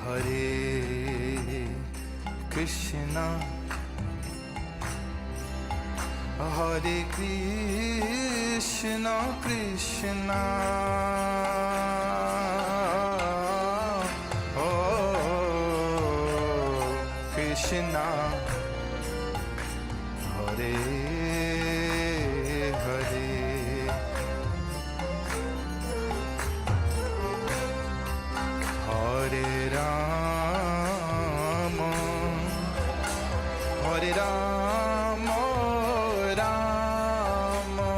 Hare Krishna, Hare Krishna, Krishna, oh Krishna, Hare Hare, Hare Rama, Hare Rama, Rama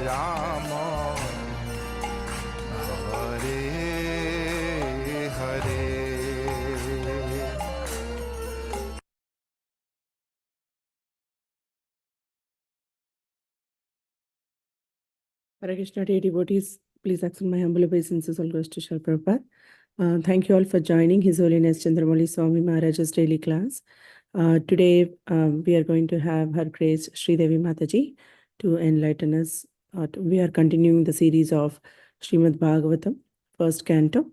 Rama, Hare Hare. Hare Krishna, dear devotees, please accept my humble obeisances. All goes to Srila Prabhupada. Thank you all for joining His Holiness Candramauli Swami Maharaj's daily class. Today, we are going to have Her Grace Sridevi Mataji to enlighten us. We are continuing the series of Srimad Bhagavatam, first canto,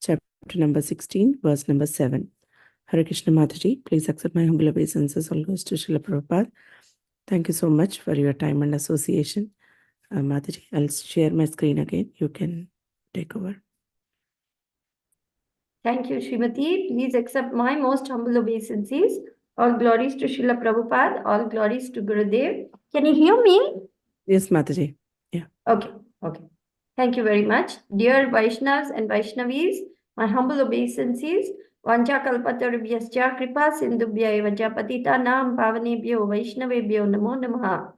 chapter number 16, verse number 7. Hare Krishna Mataji, please accept my humble obeisances. All goes to Srila Prabhupada. Thank you so much for your time and association. Mataji, I'll share my screen again. You can take over. Thank you, Srimati. Please accept my most humble obeisances. All glories to Srila Prabhupada. All glories to Gurudev. Can you hear me? Yes, Mataji. Yeah. Okay. Thank you very much. Dear Vaishnavas and Vaishnavis, my humble obeisances. Vancha kalpatarubhyascha kripa sindhubhya eva patita nam pavanebhyo Vaishnavebhyo namo namaha.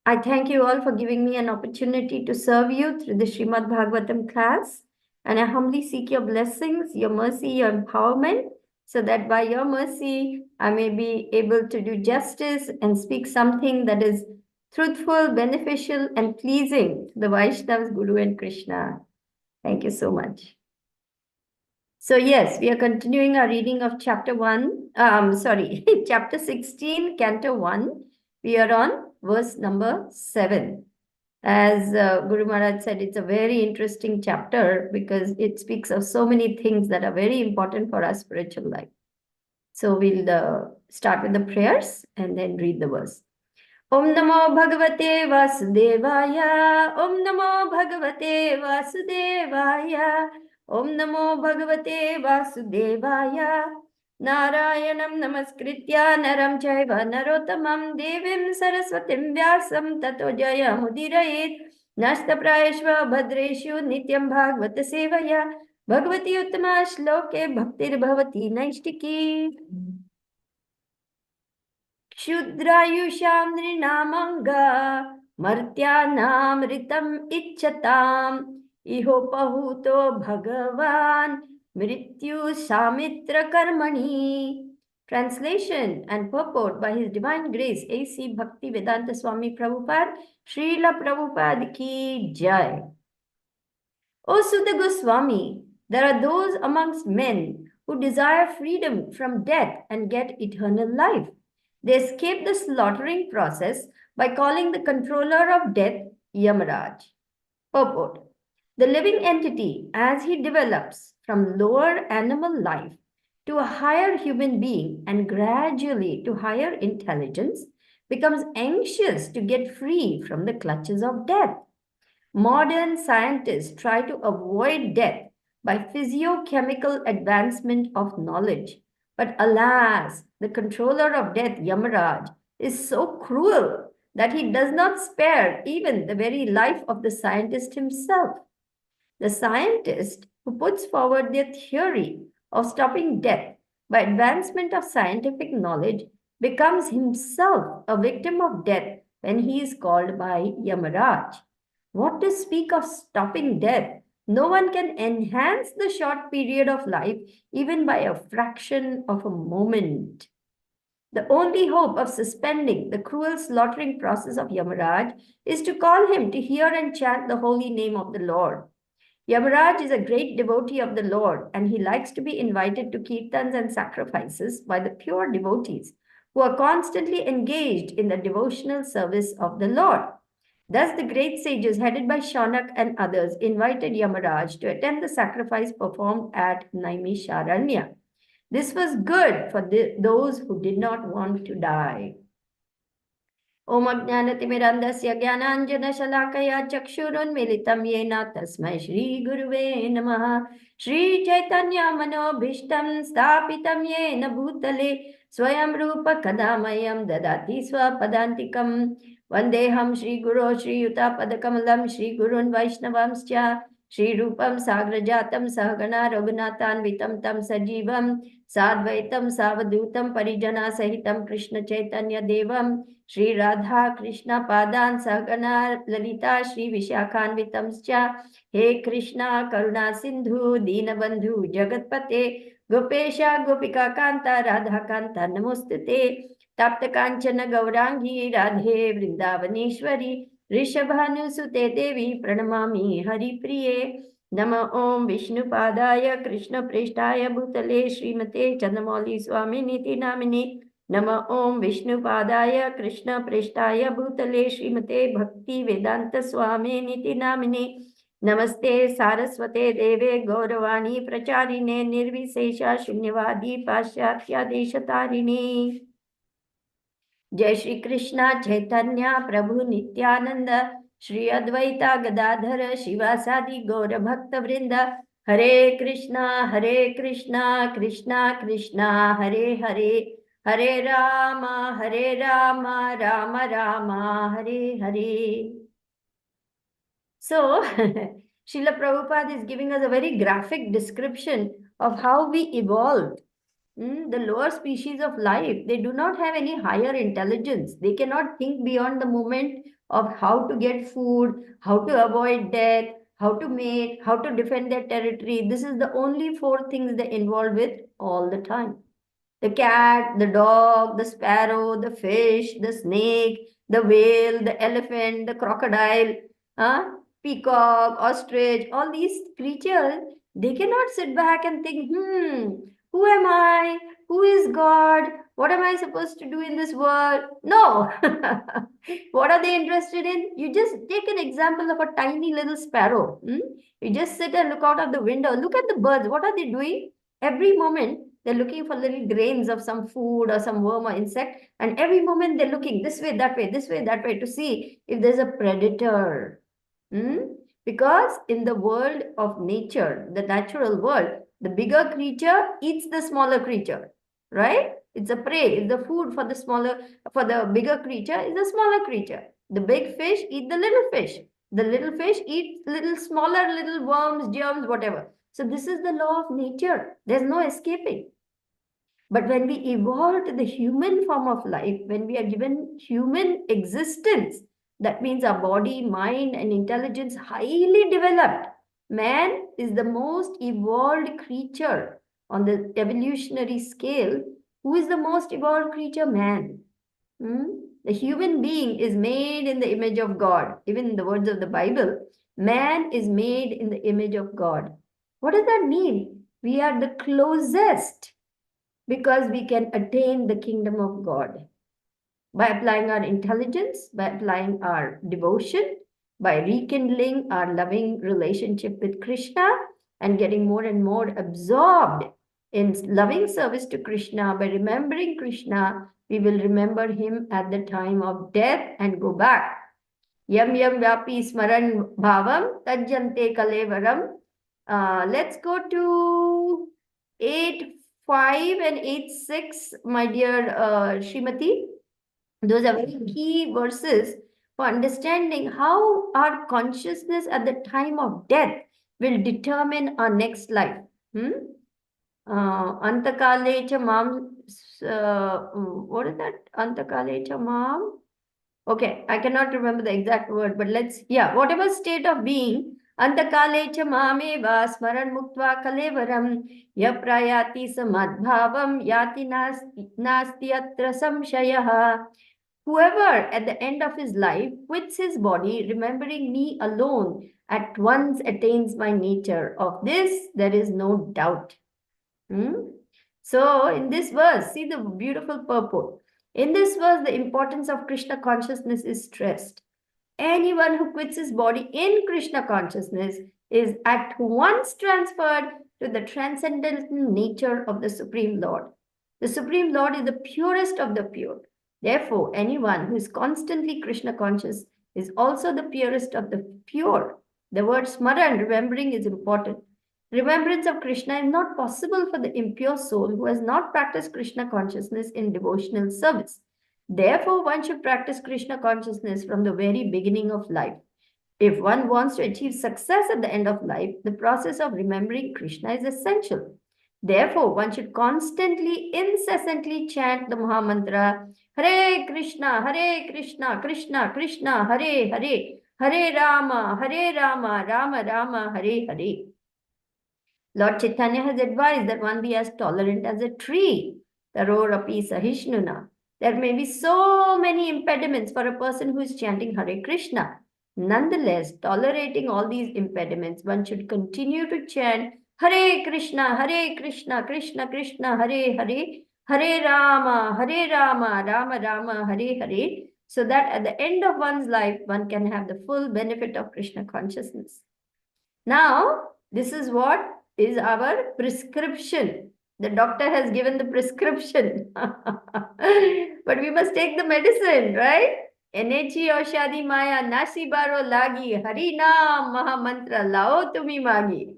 I thank you all for giving me an opportunity to serve you through the Srimad Bhagavatam class. And I humbly seek your blessings, your mercy, your empowerment, so that by your mercy, I may be able to do justice and speak something that is truthful, beneficial, and pleasing to the Vaishnavas, Guru, and Krishna. Thank you so much. So yes, we are continuing our reading of chapter 16, canto 1. We are on verse number 7. As Guru Maharaj said, it's a very interesting chapter because it speaks of so many things that are very important for our spiritual life. So we'll start with the prayers and then read the verse. Om Namo Bhagavate Vasudevaya. Om Namo Bhagavate Vasudevaya. Om Namo Bhagavate Vasudevaya. Narayanam Namaskritya Naram Chaiva Narottamam Devim Saraswatim Vyasam Tato Jaya Mudirayet Nasta Prayeshva Bhadreshu Nityam Bhagavata Sevaya Bhagavati Uttama Shloke Bhaktir Bhavati Naishtiki Kshudrayusham Nrinamanga Martyanam Ritam Ichchatam Iho Pahuto Bhagavan Mrityu Samitra Karmani. Translation and purport by His Divine Grace A.C. Bhakti Vedanta Swami Prabhupada, Srila Prabhupada Ki Jai. O Sutta Goswami, there are those amongst men who desire freedom from death and get eternal life. They escape the slaughtering process by calling the controller of death Yamaraj. Purport. The living entity, as he develops from lower animal life to a higher human being and gradually to higher intelligence, becomes anxious to get free from the clutches of death. Modern scientists try to avoid death by physiochemical advancement of knowledge. But alas, the controller of death, Yamaraj, is so cruel that he does not spare even the very life of the scientist himself. The scientist who puts forward their theory of stopping death by advancement of scientific knowledge becomes himself a victim of death when he is called by Yamaraj. What to speak of stopping death? No one can enhance the short period of life even by a fraction of a moment. The only hope of suspending the cruel slaughtering process of Yamaraj is to call him to hear and chant the holy name of the Lord. Yamaraj is a great devotee of the Lord, and he likes to be invited to kirtans and sacrifices by the pure devotees who are constantly engaged in the devotional service of the Lord. Thus, the great sages, headed by Shaunak and others, invited Yamaraj to attend the sacrifice performed at Naimisharanya. This was good for those who did not want to die. ॐ अज्ञानतिमिरन्धस्य ज्ञानाञ्जनशलाकया चक्षुरुन्मिलितं येन तस्मै श्रीगुरुवे नमः। श्रीचैतन्यमनोभीष्टं स्थापितं येन भूतले स्वयं रूप कदा मह्यं ददाति स्वपदान्तिकं। वन्देऽहं श्रीगुरो श्रीयुतापदकमलं श्रीगुरून् वैष्णवांश्च श्रीरूपं साग्रजातं सहगणा रघुनाथान्वितं तं सजीवं साद्वैतं सावधूतं परिजनासहितं कृष्णचैतन्यदेवं श्री राधा कृष्ण पादान सहगना ललिता श्री विशाखान्वितंश्च। हे कृष्णा करुणा सिंधु दीनबंधु जगतपते गोपेश गोपिका कांता राधा कांता नमोस्तुते। तप्त कांचन गौरांगी राधे वृंदावनेश्वरी ऋषभानुसुते देवी प्रणमामि हरिप्रिये। नमः ओं विष्णुपादाय कृष्णप्रेष्ठाय भूतले श्रीमते चंद्रमौली स्वामिनीति नामिने। नमः ओं विष्णुपादाय कृष्णप्रेष्ठाय भूतले श्रीमते भक्ति वेदांत स्वामिनीति नामिने। नमस्ते सारस्वते देवे गौरवाणी प्रचारिणे निर्विशेषा शून्यवादी पाश्चात्यादेशतारिणे। जय श्री कृष्ण चैतन्य प्रभु नित्यानंद श्री अद्वैता गदाधर शिवासादि गौर भक्त वृंद। हरे कृष्णा कृष्णा कृष्णा हरे हरे, हरे Ram Ram Ram Hare Hare. So, Srila Prabhupada is giving us a very graphic description of how we evolved. The lower species of life, they do not have any higher intelligence. They cannot think beyond the moment of how to get food, how to avoid death, how to mate, how to defend their territory. This is the only 4 things they involve with all the time. The cat, the dog, the sparrow, the fish, the snake, the whale, the elephant, the crocodile, peacock, ostrich, all these creatures, they cannot sit back and think, who am I? Who is God? What am I supposed to do in this world? No. What are they interested in? You just take an example of a tiny little sparrow. You just sit and look out of the window. Look at the birds. What are they doing? Every moment, they're looking for little grains of some food or some worm or insect. And every moment, they're looking this way, that way to see if there's a predator. Because in the world of nature, the natural world, the bigger creature eats the smaller creature, right? It's a prey, it's the food for the bigger creature is the smaller creature. The big fish eat the little fish. The little fish eat smaller little worms, germs, whatever. So this is the law of nature. There's no escaping. But when we evolved the human form of life, when we are given human existence, that means our body, mind, and intelligence highly developed. Man is the most evolved creature on the evolutionary scale. Who is the most evolved creature? Man. The human being is made in the image of God. Even in the words of the Bible, man is made in the image of God. What does that mean? We are the closest because we can attain the kingdom of God by applying our intelligence, by applying our devotion, by rekindling our loving relationship with Krishna and getting more and more absorbed in loving service to Krishna. By remembering Krishna, we will remember him at the time of death and go back. Yam yam vyapi smaran bhavam tajjante kalevaram. Let's go to 8.5 and 8.6, my dear Srimati. Those are very key verses for understanding how our consciousness at the time of death will determine our next life. Antakale cha mam, what is that? Antakale cha mam? Okay, I cannot remember the exact word, but whatever state of being, Antakale cha mameva smaran muktva kalevaram yaprayati samadbhavam yati nasti atra samshayaha. Whoever at the end of his life quits his body, remembering me alone, at once attains my nature. Of this, there is no doubt. So, in this verse, see the beautiful purport. In this verse, the importance of Krishna consciousness is stressed. Anyone who quits his body in Krishna consciousness is at once transferred to the transcendental nature of the Supreme Lord. The Supreme Lord is the purest of the pure. Therefore, anyone who is constantly Krishna conscious is also the purest of the pure. The word smaran, remembering, is important. Remembrance of Krishna is not possible for the impure soul who has not practiced Krishna consciousness in devotional service. Therefore, one should practice Krishna consciousness from the very beginning of life. If one wants to achieve success at the end of life, the process of remembering Krishna is essential. Therefore, one should constantly, incessantly chant the Mahamantra, Hare Krishna, Krishna Krishna, Hare Hare, Hare Rama, Rama Rama, Hare Hare. Lord Chaitanya has advised that one be as tolerant as a tree. Tarorapi Sahishnuna. There may be so many impediments for a person who is chanting Hare Krishna. Nonetheless, tolerating all these impediments, one should continue to chant Hare Krishna, Krishna Krishna, Hare Hare, Hare Rama, Rama Rama, Hare Hare, so that at the end of one's life, one can have the full benefit of Krishna consciousness. Now, this is what is our prescription. The doctor has given the prescription. But we must take the medicine, right? Enechi Oshadi Maya Nasi Baro Lagi Harinam Mahamantra Lao Tumi Magi.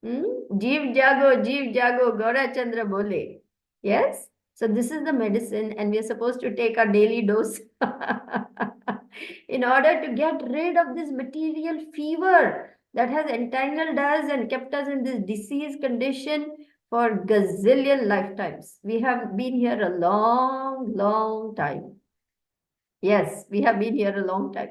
Jeev Jago, Gaura Chandra Bole. Yes? So this is the medicine and we are supposed to take our daily dose in order to get rid of this material fever that has entangled us and kept us in this disease condition for gazillion lifetimes. We have been here a long time. Yes, we have been here a long time.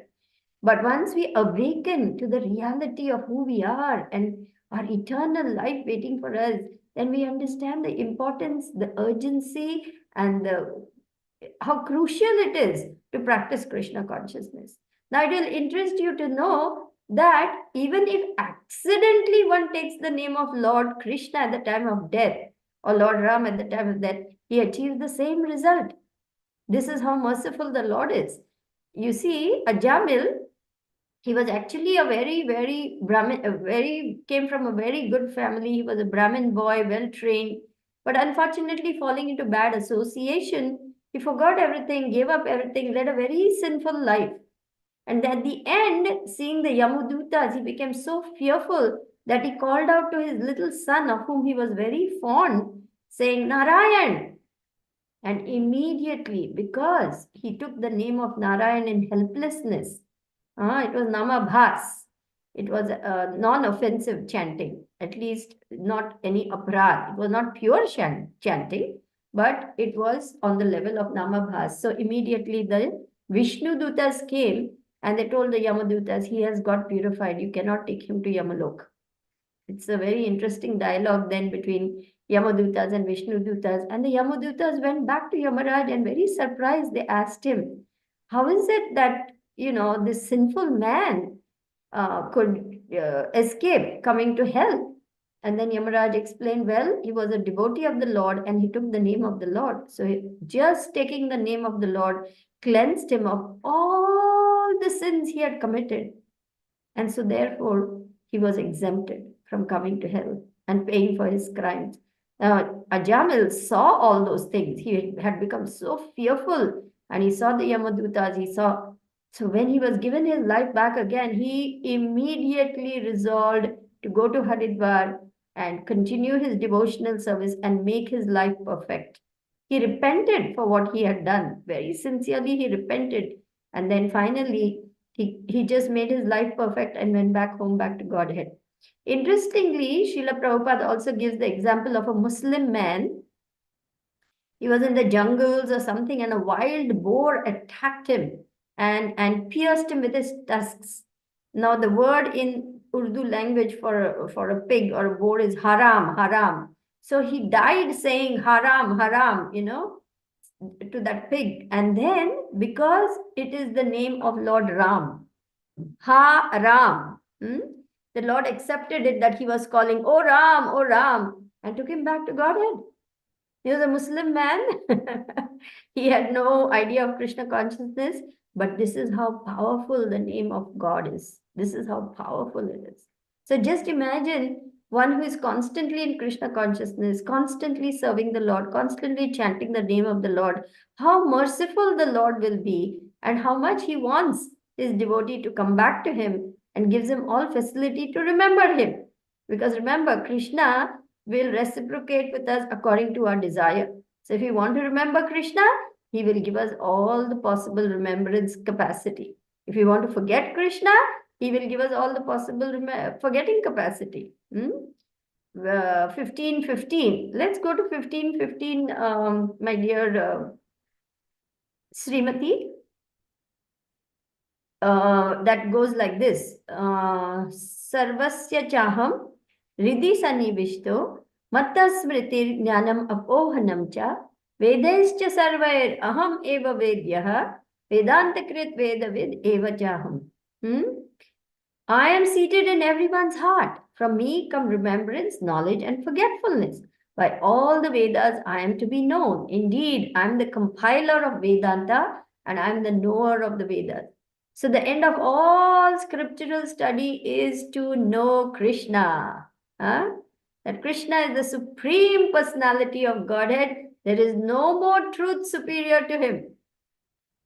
But once we awaken to the reality of who we are and our eternal life waiting for us, then we understand the importance, the urgency, and how crucial it is to practice Krishna consciousness. Now, it will interest you to know that even if accidentally one takes the name of Lord Krishna at the time of death or Lord Ram at the time of death, he achieves the same result. This is how merciful the Lord is. You see, Ajamil, he was actually a very Brahmin, came from a very good family. He was a Brahmin boy, well trained, but unfortunately falling into bad association, he forgot everything, gave up everything, led a very sinful life. And at the end, seeing the Yamudutas, he became so fearful that he called out to his little son, of whom he was very fond, saying, Narayan. And immediately, because he took the name of Narayan in helplessness, it was Namabhas. It was a non-offensive chanting, at least not any aparad. It was not pure chanting, but it was on the level of Namabhas. So immediately the Vishnu Dutas came and they told the Yamadutas, he has got purified. You cannot take him to Yamalok. It's a very interesting dialogue then between Yamadutas and Vishnu Dutas. And the Yamadutas went back to Yamaraj and very surprised, they asked him, how is it that, this sinful man could escape coming to hell? And then Yamaraj explained, well, he was a devotee of the Lord and he took the name of the Lord. So just taking the name of the Lord cleansed him of all the sins he had committed. And so therefore, he was exempted from coming to hell and paying for his crimes. Now, Ajamil saw all those things. He had become so fearful and he saw the Yamadutas, So when he was given his life back again, he immediately resolved to go to Haridwar and continue his devotional service and make his life perfect. He repented for what he had done. Very sincerely, he repented. And then finally, he just made his life perfect and went back home, back to Godhead. Interestingly, Srila Prabhupada also gives the example of a Muslim man. He was in the jungles or something and a wild boar attacked him and pierced him with his tusks. Now the word in Urdu language for a pig or a boar is haram. So he died saying haram, to that pig. And then because it is the name of Lord Ram, Ram, the Lord accepted it that he was calling, oh Ram, and took him back to Godhead. He was a Muslim man. He had no idea of Krishna consciousness. But this is how powerful the name of God is. This is how powerful it is. So just imagine one who is constantly in Krishna consciousness, constantly serving the Lord, constantly chanting the name of the Lord, how merciful the Lord will be, and how much he wants his devotee to come back to him and gives him all facility to remember him. Because remember, Krishna will reciprocate with us according to our desire. So if you want to remember Krishna, he will give us all the possible remembrance capacity. If we want to forget Krishna, he will give us all the possible forgetting capacity. 15:15. Let's go to 15:15, my dear Srimati. That goes like this. Sarvasya chaham Ridhi sanivishto matta smritir jnanam apohanam cha Vedaischa sarvair aham eva vedyah Vedantakrit vedavid eva chaham. I am seated in everyone's heart. From me come remembrance, knowledge, and forgetfulness. By all the Vedas, I am to be known. Indeed, I am the compiler of Vedanta and I am the knower of the Vedas. So the end of all scriptural study is to know Krishna. That Krishna is the supreme personality of Godhead. There is no more truth superior to him.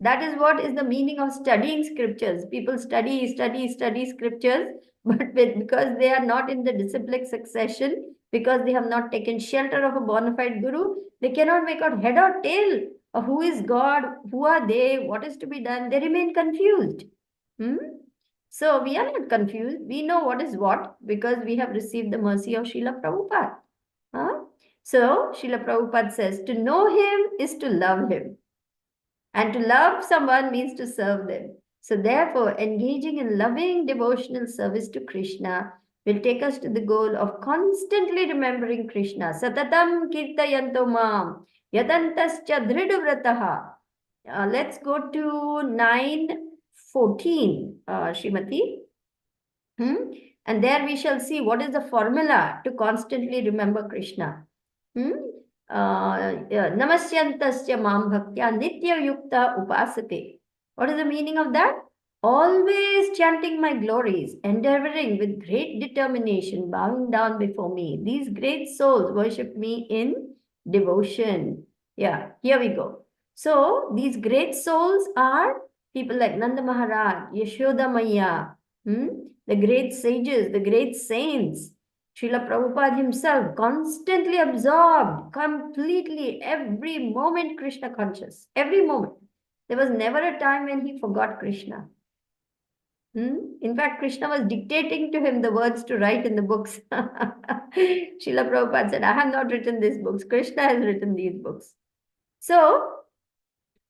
That is what is the meaning of studying scriptures. People study scriptures, but because they are not in the disciplic succession, because they have not taken shelter of a bona fide guru, they cannot make out head or tail of who is God, who are they, what is to be done. They remain confused. So we are not confused. We know what is what because we have received the mercy of Srila Prabhupada. So Srila Prabhupada says, to know him is to love him. And to love someone means to serve them. So therefore, engaging in loving devotional service to Krishna will take us to the goal of constantly remembering Krishna. Satatam kirtayanto mam yadantascha dhridavrataha. Let's go to 9:14, Srimati. And there we shall see what is the formula to constantly remember Krishna. Namasyantasya mam bhaktya nitya yukta upasate. What is the meaning of that? Always chanting my glories, endeavoring with great determination, bowing down before me. These great souls worship me in devotion. Yeah, here we go. So these great souls are people like Nanda Maharaj, Yashoda Maya, the great sages, the great saints. Srila Prabhupada himself constantly absorbed, completely, every moment Krishna conscious, every moment. There was never a time when he forgot Krishna. In fact, Krishna was dictating to him the words to write in the books. Srila Prabhupada said, I have not written these books. Krishna has written these books. So,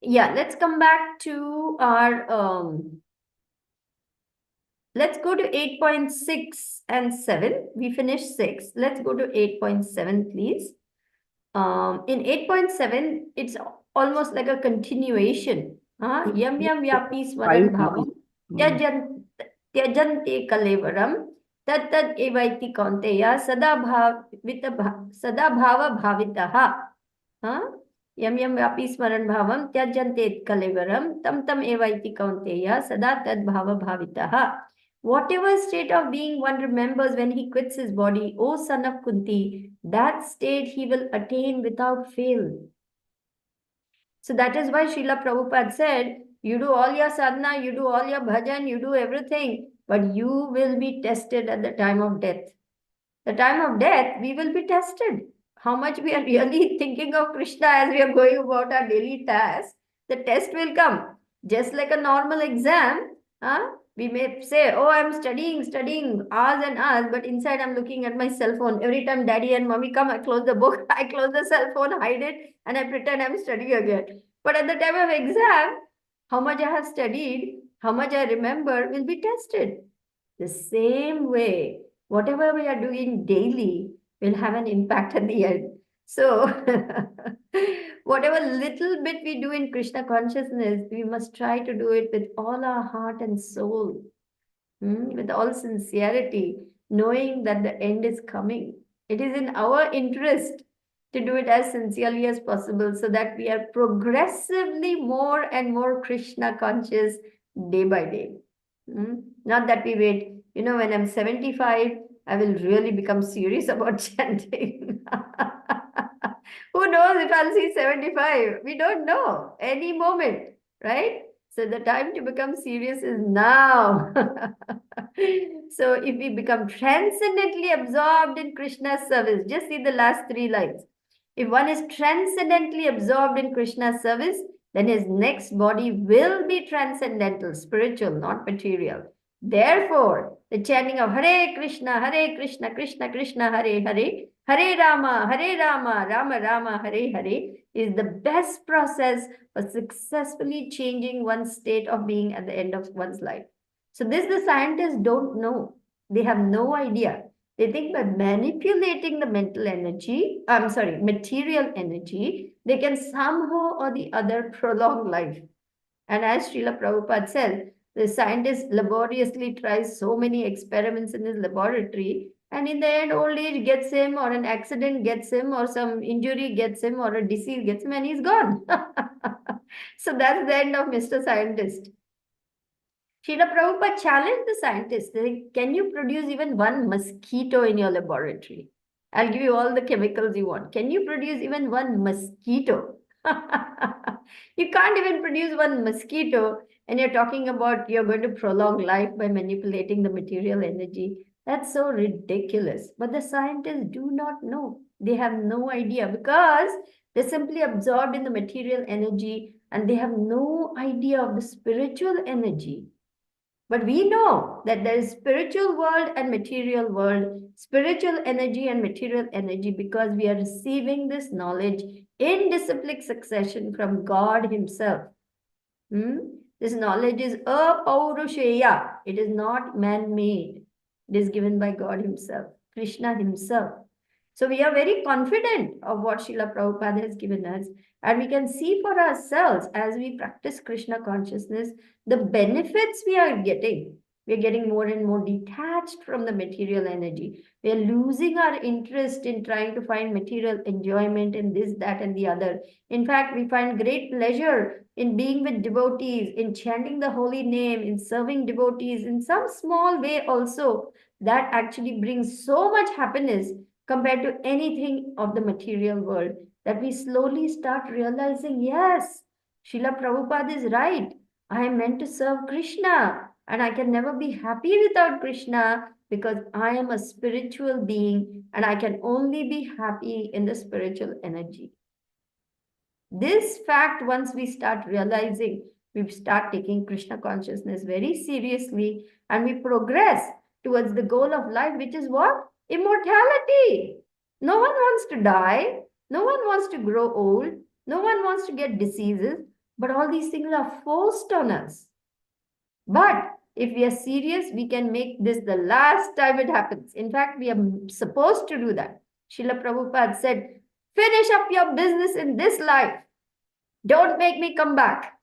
yeah, let's come back to our... let's go to 8.6 and 7. We finished 6. Let's go to 8.7, please. In 8.7, it's almost like a continuation. Yam yam vyapi smaran bhavam tyajante kalevaram tad tad evaiti kaunteya sada bhava bhavitaha. Yam yam vyapi smaran bhavam tyajante kalevaram tam tam evaiti kaunteya sada tad bhava bhavitaha. Whatever state of being one remembers when he quits his body, O son of Kunti, that state he will attain without fail. So that is why Srila Prabhupada said, you do all your sadhana, you do all your bhajan, you do everything, but you will be tested at the time of death. The time of death, we will be tested. How much we are really thinking of Krishna as we are going about our daily tasks, the test will come. Just like a normal exam, we may say, oh, I'm studying hours and hours, but inside I'm looking at my cell phone. Every time daddy and mommy come, I close the book, I close the cell phone, hide it, and I pretend I'm studying again. But at the time of exam, how much I have studied, how much I remember will be tested. The same way, whatever we are doing daily will have an impact at the end. So, whatever little bit we do in Krishna consciousness, we must try to do it with all our heart and soul, with all sincerity, knowing that the end is coming. It is in our interest to do it as sincerely as possible so that we are progressively more and more Krishna conscious day by day. Not that we wait, when I'm 75, I will really become serious about chanting. Who knows if I'll see 75? We don't know. Any moment, right? So the time to become serious is now. So if we become transcendently absorbed in Krishna's service, just see the last 3 lines. If one is transcendently absorbed in Krishna's service, then his next body will be transcendental, spiritual, not material. Therefore, the chanting of Hare Krishna, Krishna Krishna, Hare Hare, Hare Rama, Rama Rama, Hare Hare is the best process for successfully changing one's state of being at the end of one's life. So this the scientists don't know. They have no idea. They think by manipulating the material energy, they can somehow or the other prolong life. And as Srila Prabhupada said, the scientist laboriously tries so many experiments in his laboratory, and in the end, old age gets him, or an accident gets him, or some injury gets him, or a disease gets him, and he's gone. So that's the end of Mr. Scientist. Srila Prabhupada challenged the scientists, can you produce even one mosquito in your laboratory? I'll give you all the chemicals you want. Can you produce even one mosquito? You can't even produce one mosquito, and you're talking about you're going to prolong life by manipulating the material energy. That's so ridiculous. But the scientists do not know. They have no idea because they're simply absorbed in the material energy and they have no idea of the spiritual energy. But we know that there is spiritual world and material world, spiritual energy and material energy, because we are receiving this knowledge in disciplic succession from God himself. This knowledge is apaurushaya. It is not man-made. It is given by God himself, Krishna himself. So we are very confident of what Srila Prabhupada has given us. And we can see for ourselves as we practice Krishna consciousness, the benefits we are getting. We're getting more and more detached from the material energy. We are losing our interest in trying to find material enjoyment in this, that, and the other. In fact, we find great pleasure in being with devotees, in chanting the holy name, in serving devotees in some small way also. That actually brings so much happiness compared to anything of the material world, that we slowly start realizing, yes, Srila Prabhupada is right. I am meant to serve Krishna, and I can never be happy without Krishna because I am a spiritual being and I can only be happy in the spiritual energy. This fact, once we start realizing, we start taking Krishna consciousness very seriously and we progress towards the goal of life, which is what? Immortality. No one wants to die. No one wants to grow old. No one wants to get diseases. But all these things are forced on us. But if we are serious, we can make this the last time it happens. In fact, we are supposed to do that. Srila Prabhupada said, finish up your business in this life. Don't make me come back.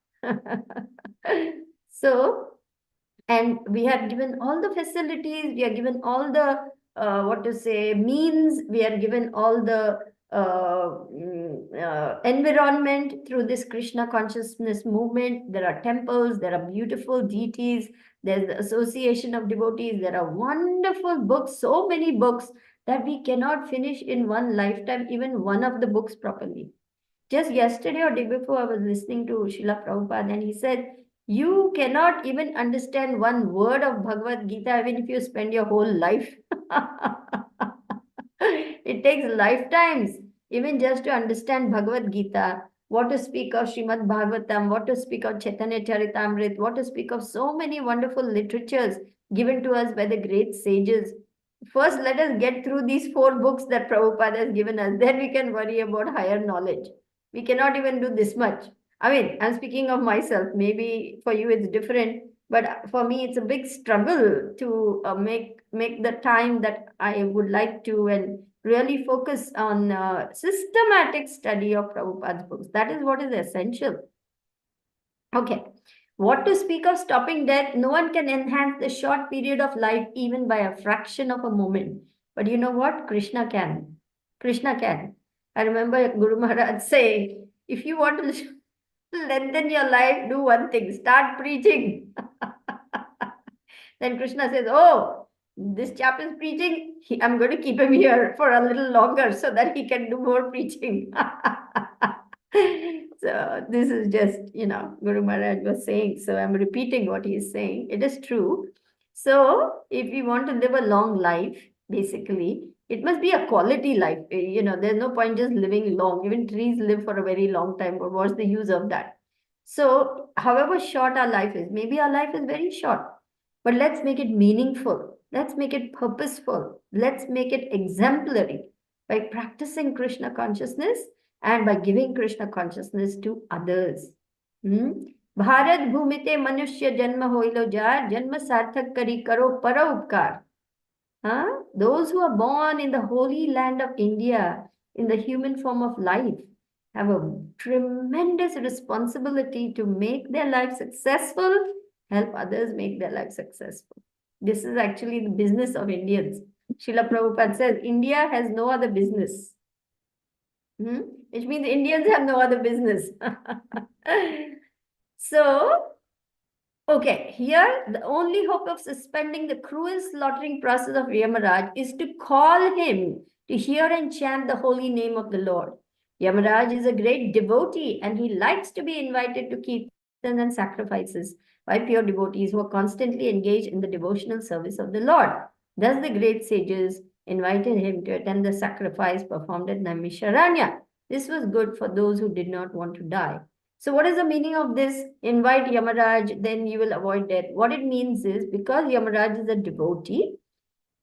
So, and we are given all the facilities, we are given all the, means, we are given all the environment through this Krishna consciousness movement. There are temples, there are beautiful deities, there's the association of devotees, there are wonderful books, so many books that we cannot finish in one lifetime, even one of the books properly. Just yesterday or day before, I was listening to Srila Prabhupada and he said, you cannot even understand one word of Bhagavad Gita even if you spend your whole life. It takes lifetimes even just to understand Bhagavad Gita, what to speak of Srimad Bhagavatam, what to speak of Chaitanya Charitamrita, what to speak of so many wonderful literatures given to us by the great sages. First, let us get through these 4 books that Prabhupada has given us. Then we can worry about higher knowledge. We cannot even do this much. I mean, I'm speaking of myself. Maybe for you it's different, but for me it's a big struggle to make the time that I would like to and really focus on systematic study of Prabhupada's books. That is what is essential. Okay. What to speak of stopping death? No one can enhance the short period of life even by a fraction of a moment. But you know what? Krishna can. Krishna can. I remember Guru Maharaj saying, if you want to lengthen your life, do one thing, start preaching. Then Krishna says, oh, this chap is preaching. I'm going to keep him here for a little longer so that he can do more preaching. So this is just, Guru Maharaj was saying. So I'm repeating what he is saying. It is true. So if we want to live a long life, basically, it must be a quality life. There's no point just living long. Even trees live for a very long time, but what's the use of that? So however short our life is, maybe our life is very short, but let's make it meaningful. Let's make it purposeful. Let's make it exemplary by practicing Krishna consciousness and by giving Krishna consciousness to others. Bharat bhumite manushya janma hoilo jar, janma sarthak kari karo para upkar. Those who are born in the holy land of India, in the human form of life, have a tremendous responsibility to make their life successful, help others make their life successful. This is actually the business of Indians. Srila Prabhupada says, India has no other business. Which means Indians have no other business. So, okay, here the only hope of suspending the cruel slaughtering process of Yamaraj is to call him to hear and chant the holy name of the Lord. Yamaraj is a great devotee and he likes to be invited to kirtan and sacrifices by pure devotees who are constantly engaged in the devotional service of the Lord. Thus the great sages invited him to attend the sacrifice performed at Naimisharanya. This was good for those who did not want to die. So what is the meaning of this? Invite Yamaraj, then you will avoid death. What it means is, because Yamaraj is a devotee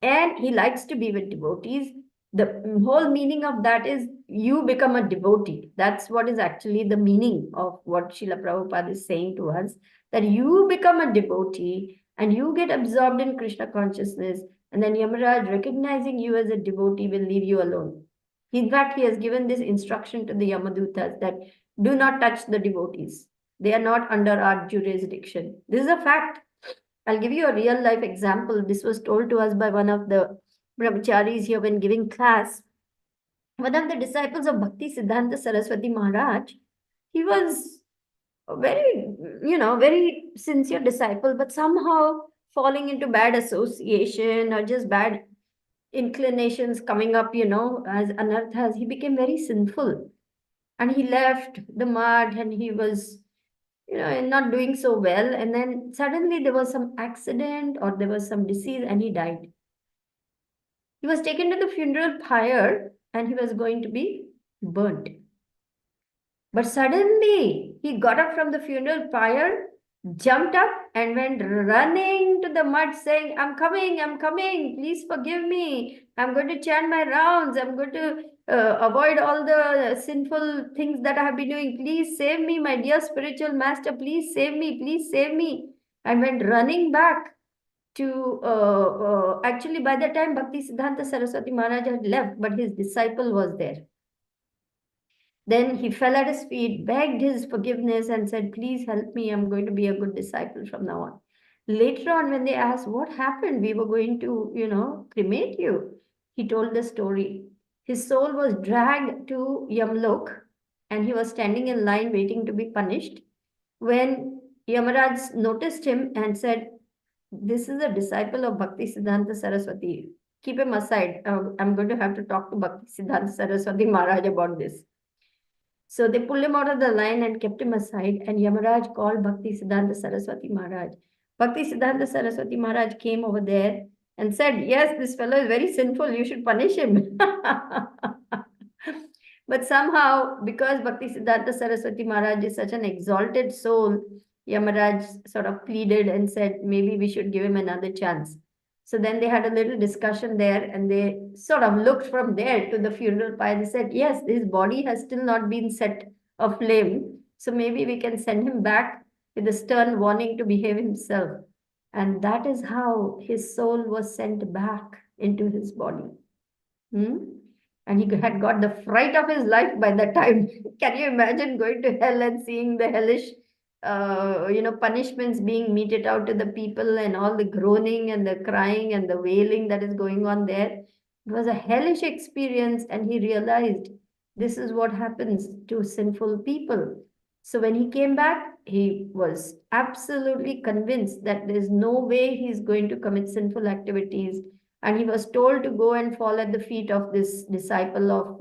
and he likes to be with devotees, the whole meaning of that is you become a devotee. That's what is actually the meaning of what Srila Prabhupada is saying to us, that you become a devotee and you get absorbed in Krishna consciousness, and then Yamaraj, recognizing you as a devotee, will leave you alone. In fact, he has given this instruction to the Yamadutas that do not touch the devotees. They are not under our jurisdiction. This is a fact. I'll give you a real life example. This was told to us by one of the brahmacharis here when giving class. One of the disciples of Bhakti Siddhanta Saraswati Maharaj, he was a very sincere disciple, but somehow falling into bad association or just bad inclinations coming up, as anarthas, he became very sinful. And he left the mud and he was, not doing so well. And then suddenly there was some accident or there was some disease and he died. He was taken to the funeral pyre and he was going to be burnt. But suddenly he got up from the funeral pyre, jumped up and went running to the mud saying, I'm coming, please forgive me. I'm going to chant my rounds. I'm going to avoid all the sinful things that I have been doing. Please save me, my dear spiritual master. Please save me, please save me. And went running back to, actually by the time Bhakti Siddhanta Saraswati Maharaj had left, but his disciple was there. Then he fell at his feet, begged his forgiveness and said, please help me. I'm going to be a good disciple from now on. Later on, when they asked, what happened? We were going to, cremate you. He told the story. His soul was dragged to Yamlok and he was standing in line waiting to be punished. When Yamaraj noticed him and said, this is a disciple of Bhakti Siddhanta Saraswati. Keep him aside. I'm going to have to talk to Bhakti Siddhanta Saraswati Maharaj about this. So they pulled him out of the line and kept him aside, and Yamaraj called Bhakti Siddhanta Saraswati Maharaj. Bhakti Siddhanta Saraswati Maharaj came over there and said, yes, this fellow is very sinful, you should punish him. But somehow, because Bhakti Siddhanta Saraswati Maharaj is such an exalted soul, Yamaraj sort of pleaded and said, maybe we should give him another chance. So then they had a little discussion there and they sort of looked from there to the funeral pyre. They said, yes, his body has still not been set aflame. So maybe we can send him back with a stern warning to behave himself. And that is how his soul was sent back into his body. And he had got the fright of his life by that time. Can you imagine going to hell and seeing the hellish punishments being meted out to the people and all the groaning and the crying and the wailing that is going on there? It was a hellish experience, and he realized This is what happens to sinful people. So when he came back, he was absolutely convinced that there's no way he's going to commit sinful activities. And he was told to go and fall at the feet of this disciple of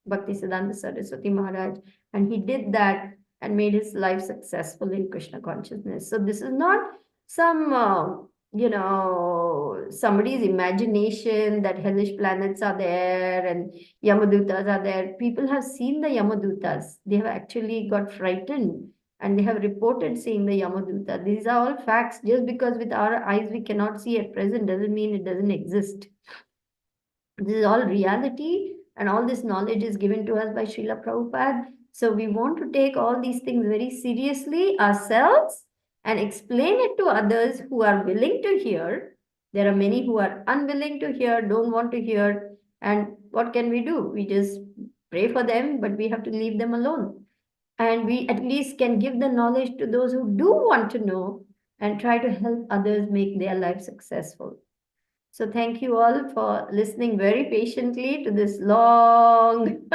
Bhaktisiddhanta Saraswati Maharaj. And he did that and made his life successful in Krishna consciousness. So this is not some somebody's imagination that hellish planets are there and Yamadutas are there. People have seen the Yamadutas. They have actually got frightened and they have reported seeing the Yamaduta. These are all facts. Just because with our eyes we cannot see at present doesn't mean it doesn't exist. This is all reality, and all this knowledge is given to us by Srila Prabhupada. So we want to take all these things very seriously ourselves and explain it to others who are willing to hear. There are many who are unwilling to hear, don't want to hear. And what can we do? We just pray for them, but we have to leave them alone. And we at least can give the knowledge to those who do want to know and try to help others make their life successful. So thank you all for listening very patiently to this long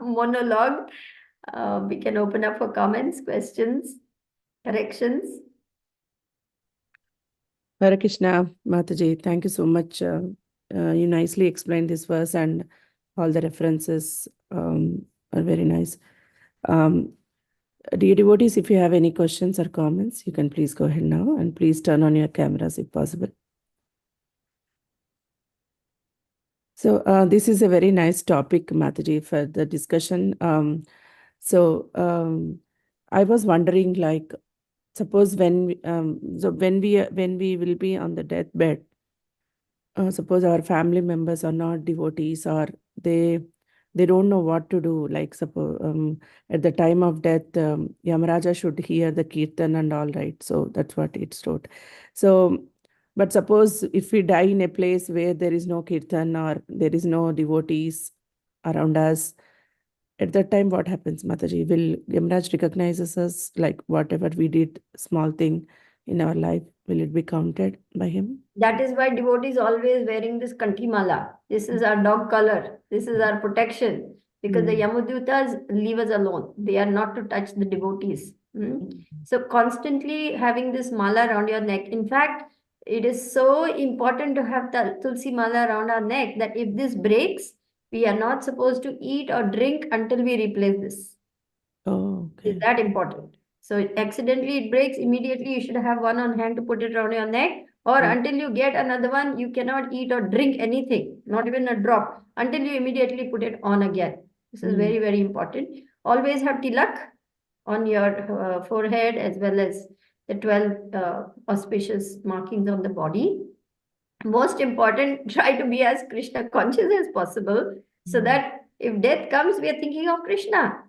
monologue. We can open up for comments, questions, corrections. Hare Krishna, Mataji, thank you so much. You nicely explained this verse and all the references are very nice. Dear devotees, if you have any questions or comments, you can please go ahead now and please turn on your cameras if possible. So this is a very nice topic, Mataji, for the discussion. I was wondering, like, suppose when we will be on the deathbed, suppose our family members are not devotees or they don't know what to do. Like suppose at the time of death, Yamaraja should hear the kirtan and all, right? So that's what it's wrote. So, but suppose if we die in a place where there is no kirtan or there is no devotees around us, at that time, what happens, Mataji? Will Yamaraj recognizes us, like whatever we did, small thing in our life, will it be counted by him? That is why devotees always wearing this kantimala. This is our dog color. This is our protection. Because the Yamadutas leave us alone. They are not to touch the devotees. So constantly having this mala around your neck. In fact, it is so important to have the tulsi mala around our neck that if this breaks, we are not supposed to eat or drink until we replace this. Oh, okay. Is that important? So accidentally it breaks, immediately you should have one on hand to put it around your neck, or until you get another one, you cannot eat or drink anything, not even a drop, until you immediately put it on again. This is very, very important. Always have tilak on your forehead as well as the 12 auspicious markings on the body. Most important, try to be as Krishna conscious as possible, so that if death comes, we are thinking of Krishna.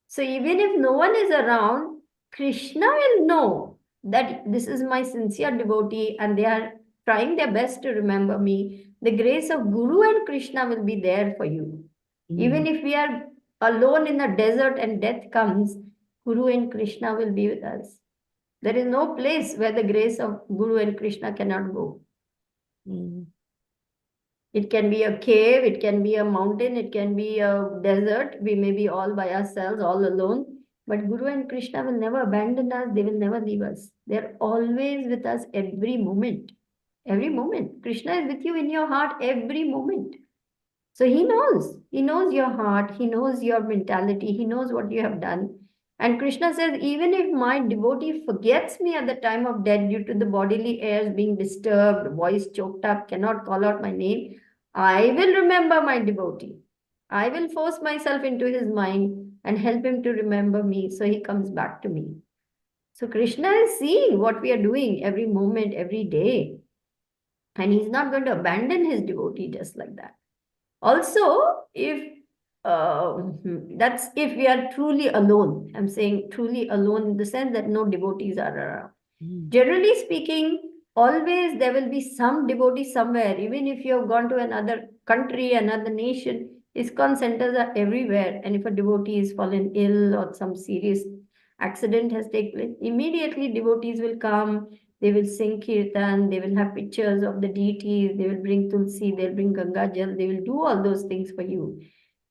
So even if no one is around, Krishna will know that this is my sincere devotee and they are trying their best to remember me. The grace of Guru and Krishna will be there for you. Even if we are alone in the desert and death comes, Guru and Krishna will be with us. There is no place where the grace of Guru and Krishna cannot go. It can be a cave, it can be a mountain, it can be a desert. We may be all by ourselves, all alone. But Guru and Krishna will never abandon us. They will never leave us. They're always with us every moment. Every moment. Krishna is with you in your heart every moment. So he knows. He knows your heart. He knows your mentality. He knows what you have done. And Krishna says, even if my devotee forgets me at the time of death due to the bodily airs being disturbed, voice choked up, cannot call out my name, I will remember my devotee. I will force myself into his mind and help him to remember me so he comes back to me. So Krishna is seeing what we are doing every moment, every day. And he's not going to abandon his devotee just like that. Also, if that's if we are truly alone. I'm saying truly alone in the sense that no devotees are around. Generally speaking, always there will be some devotee somewhere. Even if you have gone to another country, another nation, ISKCON centers are everywhere. And if a devotee is fallen ill or some serious accident has taken place, immediately devotees will come. They will sing kirtan, they will have pictures of the deities, they will bring tulsi, they'll bring Ganga Jal, they will do all those things for you.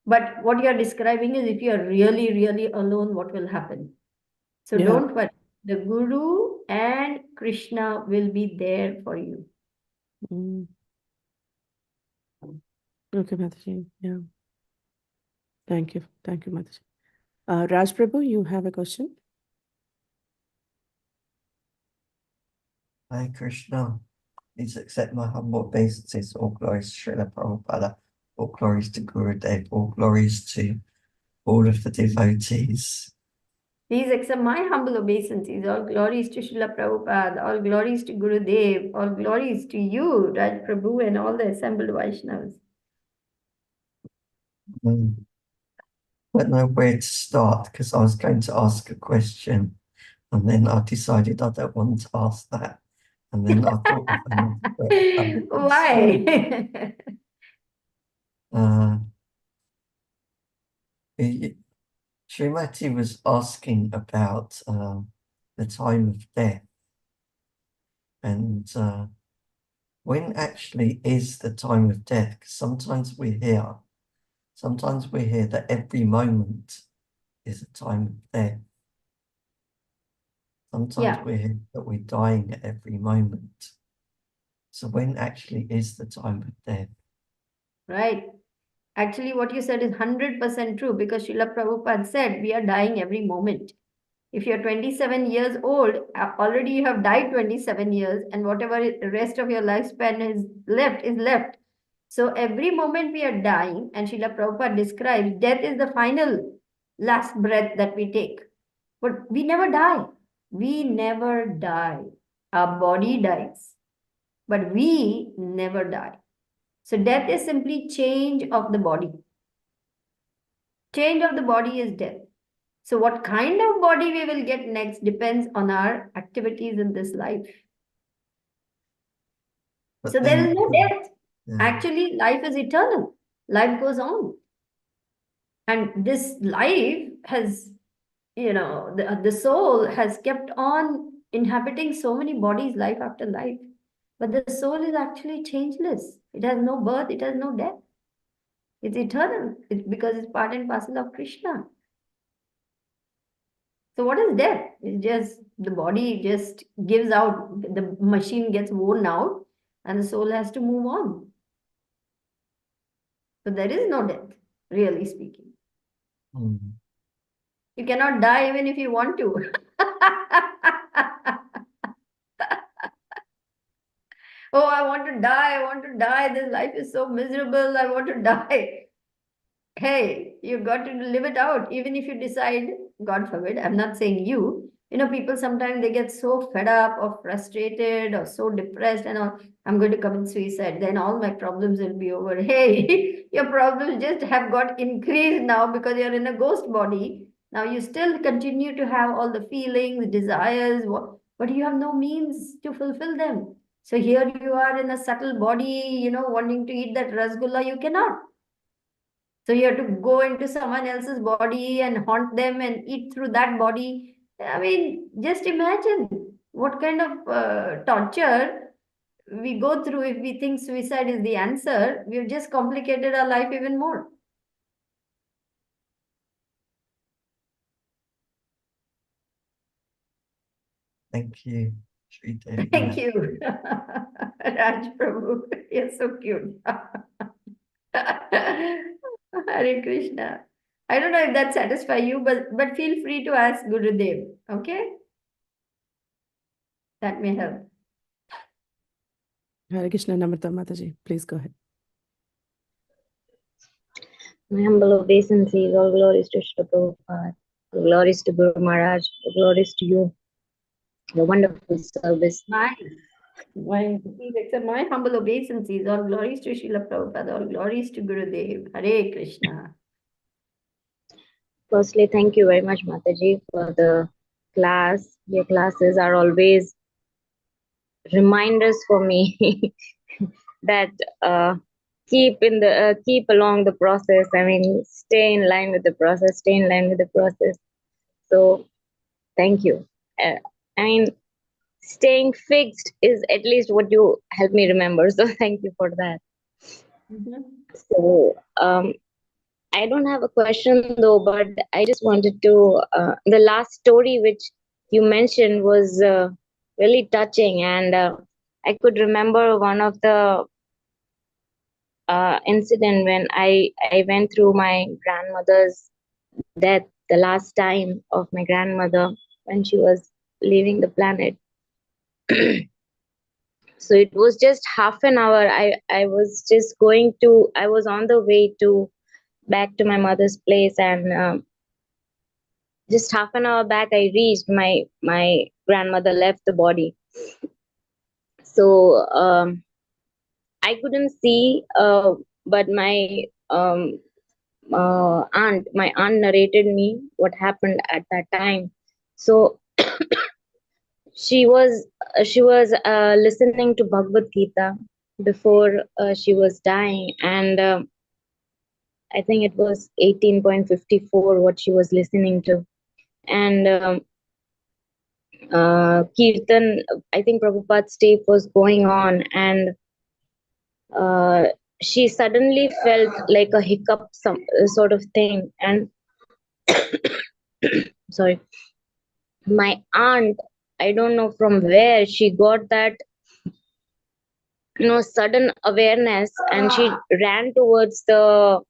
But what you're describing is if you're really, really alone, what will happen? So Yeah. don't worry. The Guru and Krishna will be there for you. Mm. Okay, Mataji. Yeah. Thank you. Thank you, Mataji. Raj Prabhu, you have a question? Hare Krishna. Please accept my humble obeisances. All glories to Srila Prabhupada. All glories to Gurudev. All glories to all of the devotees. Please accept my humble obeisances. All glories to Srila Prabhupada. All glories to Gurudev. All glories to you, Raj Prabhu, and all the assembled Vaishnavas. Don't know where to start because I was going to ask a question and then I decided I don't want to ask that. And then I thought of another. Why? Srimati was asking about the time of death and when actually is the time of death? 'Cause sometimes we hear that every moment is a time of death. Sometimes we hear that we're dying at every moment. So when actually is the time of death? Right. Actually, what you said is 100% true because Srila Prabhupada said we are dying every moment. If you're 27 years old, already you have died 27 years, and whatever the rest of your lifespan is left. So every moment we are dying, and Srila Prabhupada describes death is the final last breath that we take. But we never die. We never die. Our body dies, but we never die. So death is simply change of the body. Change of the body is death. So what kind of body we will get next depends on our activities in this life. But so there is no death. Yeah. Actually, life is eternal. Life goes on. And this life has, the soul has kept on inhabiting so many bodies, life after life. But the soul is actually changeless. It has no birth, it has no death. It's eternal. It's because it's part and parcel of Krishna. So what is death? It's just the body just gives out, the machine gets worn out, and the soul has to move on. So there is no death, really speaking. You cannot die even if you want to. Oh, I want to die, I want to die. This life is so miserable, I want to die. Hey, you've got to live it out. Even if you decide, God forbid, I'm not saying you, people sometimes they get so fed up or frustrated or so depressed and all, I'm going to commit suicide, then all my problems will be over. Hey, your problems just have got increased now because you're in a ghost body. Now you still continue to have all the feelings, desires, but you have no means to fulfill them. So here you are in a subtle body, wanting to eat that rasgulla, you cannot. So you have to go into someone else's body and haunt them and eat through that body. I mean, just imagine what kind of torture we go through if we think suicide is the answer. We've just complicated our life even more. Thank you, Sridevi. Thank you, Raj Prabhu. You're so cute. Hare Krishna. I don't know if that satisfies you, but feel free to ask Gurudev. Okay? That may help. Hare Krishna, Namrata Mataji. Please go ahead. My humble obeisances, all glories to Srila Prabhupada, all glories to Guru Maharaj, all glories to you, the wonderful service. Please accept my humble obeisances. All glories to Srila Prabhupada, all glories to Gurudev. Hare Krishna. Firstly, thank you very much, Mataji, for the class. Your classes are always reminders for me that keep along the process. I mean, stay in line with the process. Stay in line with the process. So, thank you. I mean, staying fixed is at least what you help me remember. So, thank you for that. Mm-hmm. So, I don't have a question though, but I just wanted to. The last story which you mentioned was really touching, and I could remember one of the incident when I went through my grandmother's death, the last time of my grandmother when she was leaving the planet. So it was just half an hour. I was just going to. I was on the way to back to my mother's place, and just half an hour back I reached, my grandmother left the body. So I couldn't see, but my aunt narrated me what happened at that time. So she was listening to Bhagavad Gita before she was dying, and I think it was 18.54 what she was listening to. And Kirtan, I think Prabhupada's tape was going on, and she suddenly felt like a hiccup, some sort of thing. And sorry, my aunt, I don't know from where she got that, sudden awareness, and she ran towards the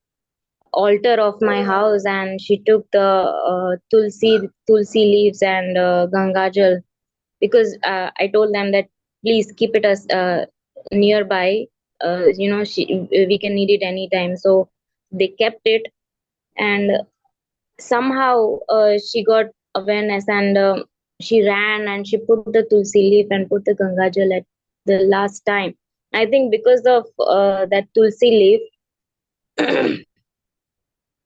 altar of my house, and she took the tulsi leaves and gangajal, because I told them that please keep it as nearby. We can need it anytime. So they kept it, and somehow she got awareness, and she ran and she put the tulsi leaf and put the gangajal at the last time. I think because of that tulsi leaf,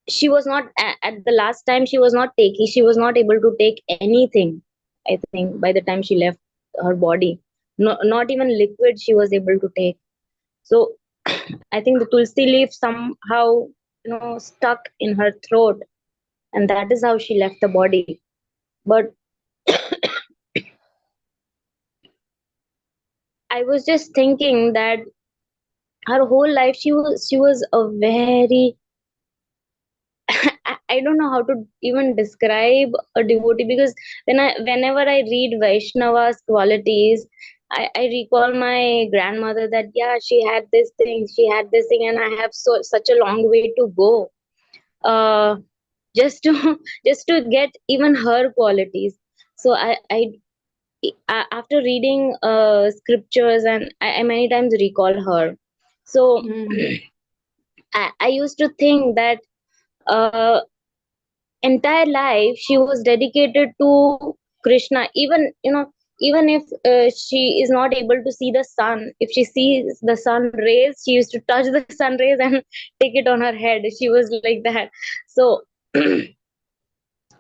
she was not at the last time, she was not able to take anything. I think by the time she left her body, not even liquid she was able to take. So I think the tulsi leaf somehow stuck in her throat, and that is how she left the body. But I was just thinking that her whole life she was a very I don't know how to even describe a devotee, because whenever I read Vaishnava's qualities, I recall my grandmother, that yeah, she had this thing, and I have such a long way to go, just to just to get even her qualities. So after reading scriptures, and I many times recall her. So I used to think that uh, entire life she was dedicated to Krishna. Even if she is not able to see the sun, if she sees the sun rays, she used to touch the sun rays and take it on her head. She was like that. So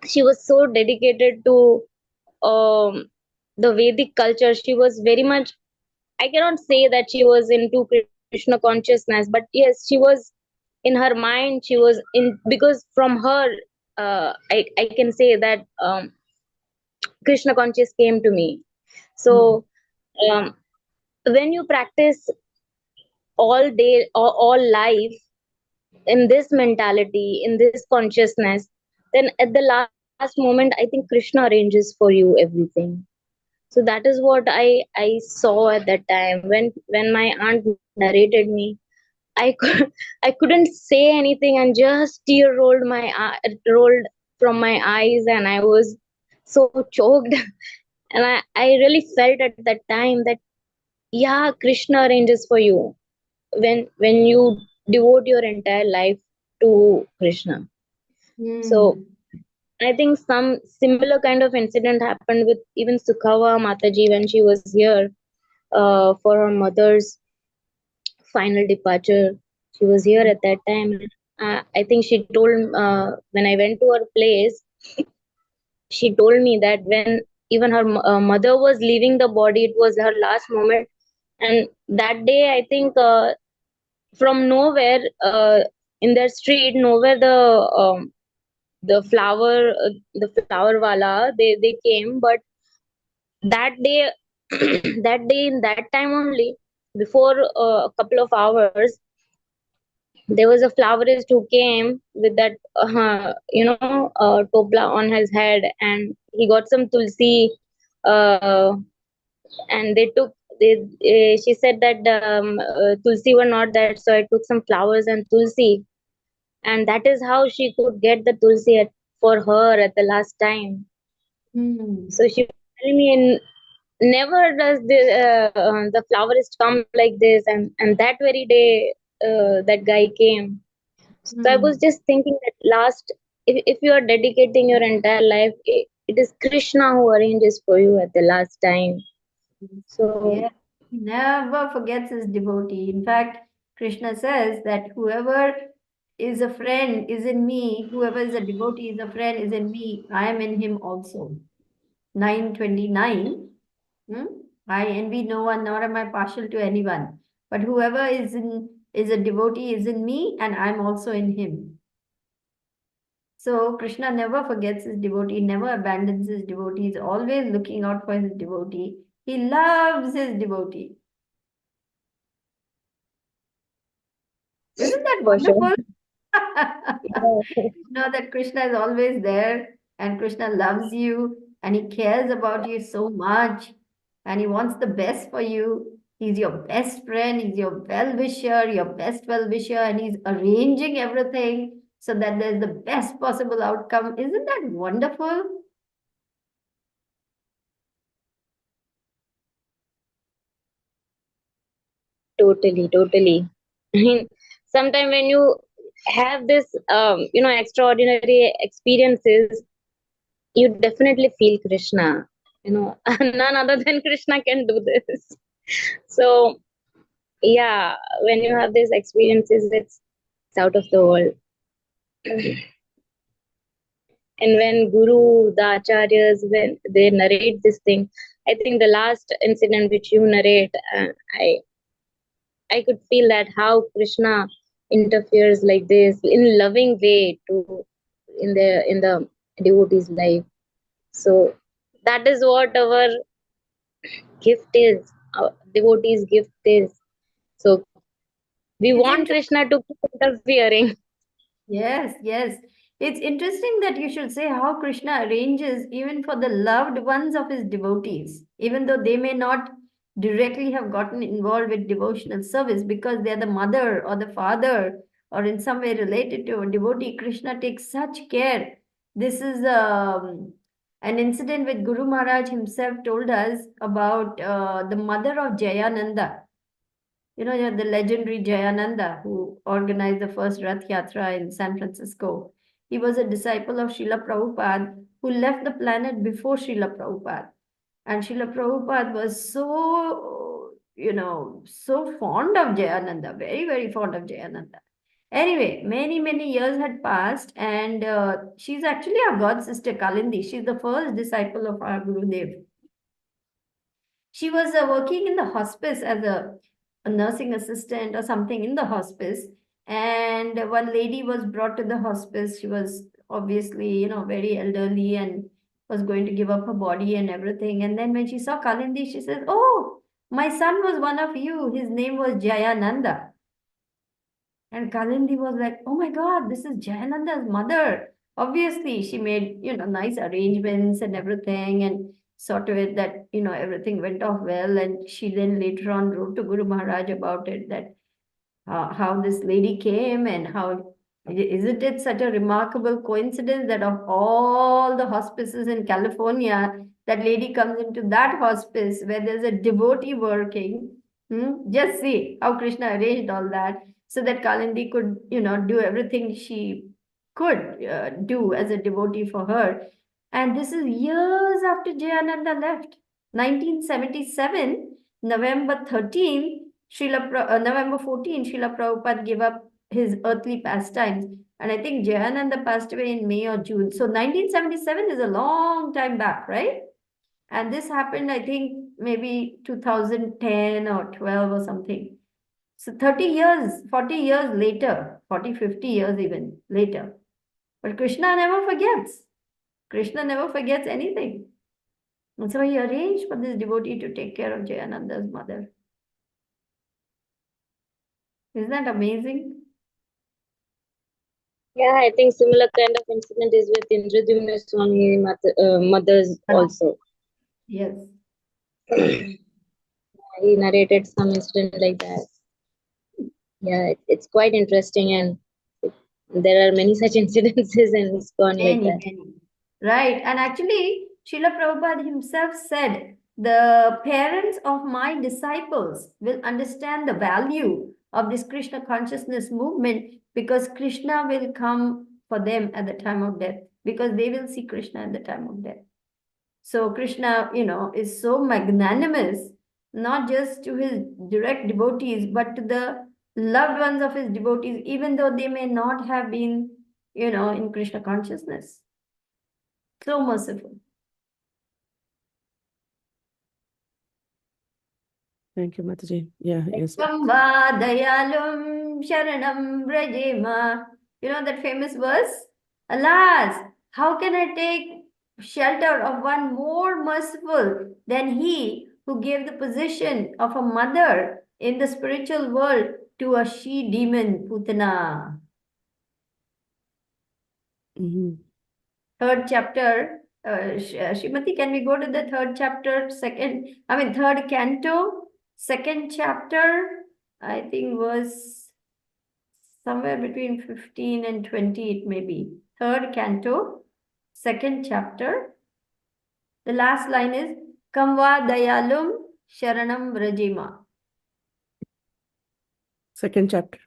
she was so dedicated to um, the Vedic culture. She was very much, I cannot say that she was into Krishna consciousness, but yes, she was in her mind, she was in, because from her, I can say that Krishna conscious came to me. So um, when you practice all day or all life in this mentality, in this consciousness, then at the last moment, I think Krishna arranges for you everything. So that is what I saw at that time when my aunt narrated me. I couldn't say anything, and just tear rolled from my eyes, and I was so choked. And I really felt at that time that yeah, Krishna arranges for you when you devote your entire life to Krishna. So I think some similar kind of incident happened with even Sukhava Mataji when she was here for her mother's final departure. She was here at that time. I think she told, when I went to her place, she told me that when even her mother was leaving the body, it was her last moment. And that day, I think from nowhere, in their street, nowhere the flower wala, they came. But that day, that day, in that time only, before a couple of hours, there was a flowerist who came with that topla on his head, and he got some tulsi, uh, and she said that tulsi were not that, so I took some flowers and tulsi, and that is how she could get the tulsi for her at the last time. So she was telling me, and never does the florist come like this, and that very day that guy came. So I was just thinking that if you are dedicating your entire life, it is Krishna who arranges for you at the last time. So Yeah, he never forgets his devotee. In fact, Krishna says that whoever is a friend is in me, whoever is a devotee is a friend is in me, I am in him also. 9:29. I envy no one, nor am I partial to anyone. But whoever is a devotee is in me, and I'm also in him. So Krishna never forgets his devotee, never abandons his devotee. He's always looking out for his devotee. He loves his devotee. Isn't that for sure. wonderful? Yeah. Know that Krishna is always there, and Krishna loves you, and he cares about you so much, and he wants the best for you. He's your best friend, he's your well-wisher, your best well-wisher, and he's arranging everything so that there's the best possible outcome. Isn't that wonderful? Totally. I mean, sometimes when you have this extraordinary experiences, you definitely feel Krishna. None other than Krishna can do this. So yeah, when you have these experiences, it's out of the world. And when Guru, the Acharyas, when they narrate this thing, I think the last incident which you narrate, I could feel that how Krishna interferes like this in loving way to in the devotee's life. So that is what our gift is, our devotee's gift is. So we It's want interesting. Krishna to keep interfering. Yes. It's interesting that you should say how Krishna arranges even for the loved ones of his devotees, even though they may not directly have gotten involved with devotional service because they are the mother or the father or in some way related to a devotee. Krishna takes such care. This is an incident with Guru Maharaj himself told us about the mother of Jayananda. The legendary Jayananda who organized the first Rath Yatra in San Francisco. He was a disciple of Srila Prabhupada who left the planet before Srila Prabhupada. And Srila Prabhupada was so fond of Jayananda, very, very fond of Jayananda. Anyway, many years had passed, and she's actually our god sister Kalindi. She's the first disciple of our Gurudev. She was working in the hospice as a nursing assistant or something in the hospice. And one lady was brought to the hospice. She was obviously, very elderly and was going to give up her body and everything. And then when she saw Kalindi, she says, "Oh, my son was one of you. His name was Jayananda." And Kalindi was like, "Oh my God, this is Jayananda's mother." Obviously, she made, nice arrangements and everything and saw to it that, everything went off well. And she then later on wrote to Guru Maharaj about it, that how this lady came and how isn't it such a remarkable coincidence that of all the hospices in California, that lady comes into that hospice where there's a devotee working. Just see how Krishna arranged all that so that Kalindi could, do everything she could do as a devotee for her. And this is years after Jayananda left. 1977, November 13th, November 14, Srila Prabhupada gave up his earthly pastimes. And I think Jayananda passed away in May or June. So 1977 is a long time back, right? And this happened, I think, maybe 2010 or 12 or something. So 30 years, 40 years later, 40, 50 years even later. But Krishna never forgets. Krishna never forgets anything. And so he arranged for this devotee to take care of Jayananda's mother. Isn't that amazing? Yeah, I think similar kind of incident is with Indradyumna Swami mothers also. Yes. He narrated some incident like that. Yeah, it's quite interesting, and there are many such incidences in ISKCON like that. Many. Right. And actually, Srila Prabhupada himself said, the parents of my disciples will understand the value of this Krishna consciousness movement because Krishna will come for them at the time of death, because they will see Krishna at the time of death. So Krishna, is so magnanimous, not just to his direct devotees, but to the loved ones of his devotees, even though they may not have been, in Krishna consciousness. So merciful. Thank you, Mataji. Yeah, yes. Kamba dayalum sharanam vrajema. You know that famous verse? Alas, how can I take shelter of one more merciful than he who gave the position of a mother in the spiritual world to a she-demon, Putana? Third chapter, Srimati, can we go to the third chapter, third canto, second chapter, I think was somewhere between 15 and 20, it may be. Third canto, second chapter. The last line is, Kamva dayalum sharanam vrajima. Second chapter.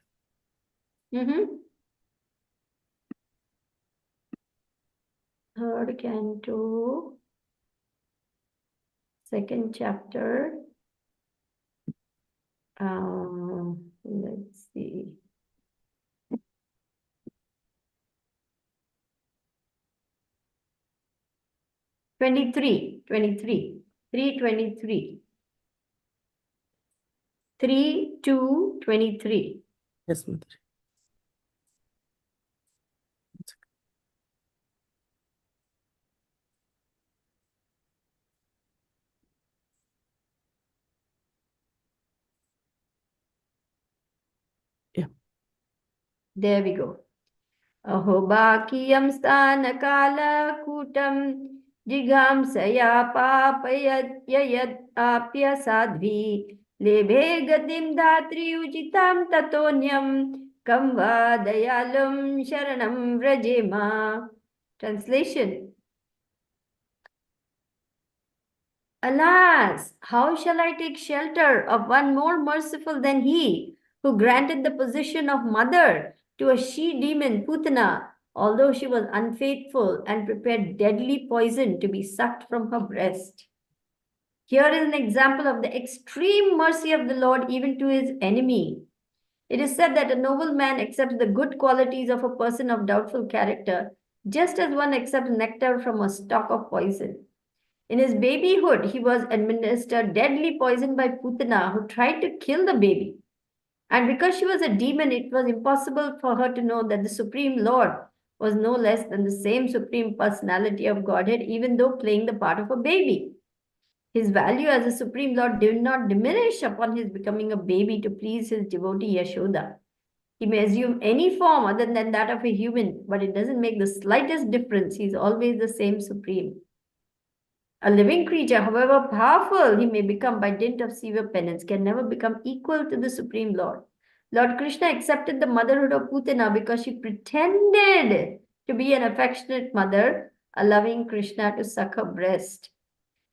Third canto, second chapter. Let's see. Twenty-three. 3:23. 3:23. Yes, Mataji. Yeah. There we go. Ahobakiyam sthanakala kutam jigamsaya papayat apya sadvi lebhe gatim dhatri uchitam tatonyam kamva dayalum sharanam vrajema. Translation. Alas, how shall I take shelter of one more merciful than he who granted the position of mother to a she-demon, Putana, although she was unfaithful and prepared deadly poison to be sucked from her breast? Here is an example of the extreme mercy of the Lord even to his enemy. It is said that a noble man accepts the good qualities of a person of doubtful character, just as one accepts nectar from a stalk of poison. In his babyhood, he was administered deadly poison by Putana, who tried to kill the baby. And because she was a demon, it was impossible for her to know that the Supreme Lord was no less than the same Supreme Personality of Godhead, even though playing the part of a baby. His value as a Supreme Lord did not diminish upon his becoming a baby to please his devotee Yashoda. He may assume any form other than that of a human, but it doesn't make the slightest difference. He is always the same Supreme. A living creature, however powerful he may become by dint of severe penance, can never become equal to the Supreme Lord. Lord Krishna accepted the motherhood of Putana because she pretended to be an affectionate mother, allowing Krishna to suck her breast.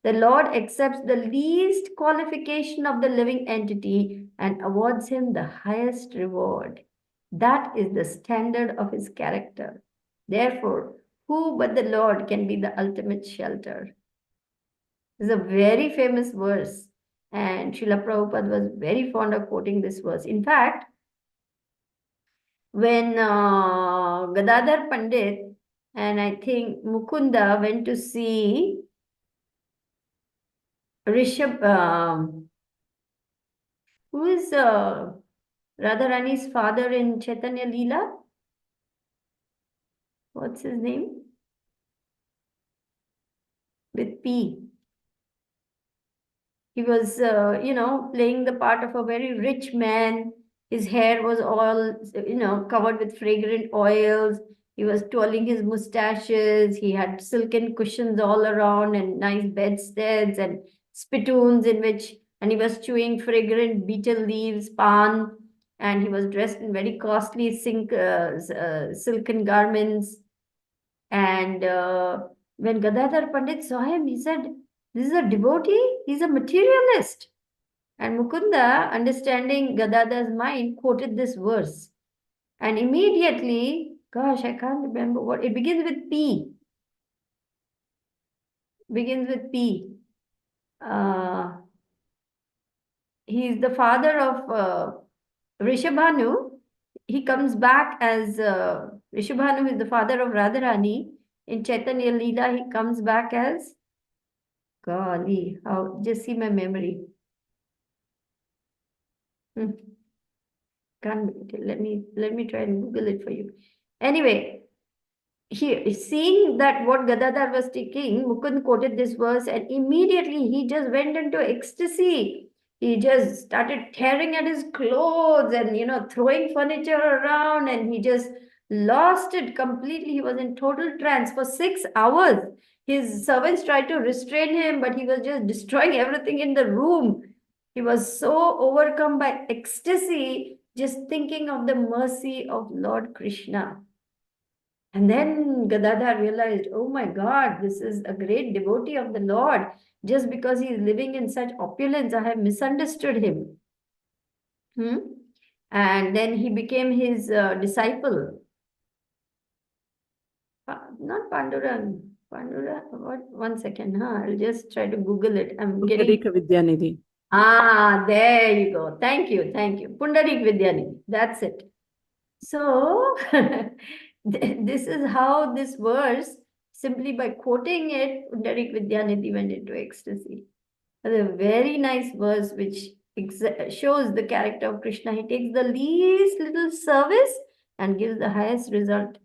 The Lord accepts the least qualification of the living entity and awards him the highest reward. That is the standard of his character. Therefore, who but the Lord can be the ultimate shelter? This is a very famous verse, and Srila Prabhupada was very fond of quoting this verse. In fact, when Gadadhar Pandit and I think Mukunda went to see Rishabh, who is Radharani's father in Chaitanya Leela? What's his name? With P. He was, playing the part of a very rich man, His hair was all, covered with fragrant oils. He was twirling his mustaches. He had silken cushions all around and nice bedsteads and spittoons and he was chewing fragrant betel leaves, pan, and he was dressed in very costly silken garments. And when Gadadhar Pandit saw him, he said, "This is a devotee, he's a materialist." And Mukunda, understanding Gadadhar's mind, quoted this verse. And immediately, gosh, I can't remember what, it begins with P. Begins with P. He's the father of Rishabhanu. He comes back as Rishabhanu is the father of Radharani. In Chaitanya Leela, he comes back as, golly, how, just see my memory. Can't, let me try and Google it for you. Anyway, seeing that what Gadadhar was taking, Mukund quoted this verse, and immediately he just went into ecstasy. He just started tearing at his clothes and throwing furniture around, and he just lost it completely. He was in total trance for 6 hours. His servants tried to restrain him, but he was just destroying everything in the room. He was so overcome by ecstasy, just thinking of the mercy of Lord Krishna. And then Gadadhar realized, oh my God, this is a great devotee of the Lord. Just because he is living in such opulence, I have misunderstood him. And then he became his disciple. Not Pandurang. What? 1 second. I'll just try to Google it. I'm getting... Pundarika Vidyanidhi. There you go. Thank you. Pundarik Vidyanidhi. That's it. So, this is how this verse, simply by quoting it, Pundarik Vidyanidhi went into ecstasy. It's a very nice verse which shows the character of Krishna. He takes the least little service and gives the highest result.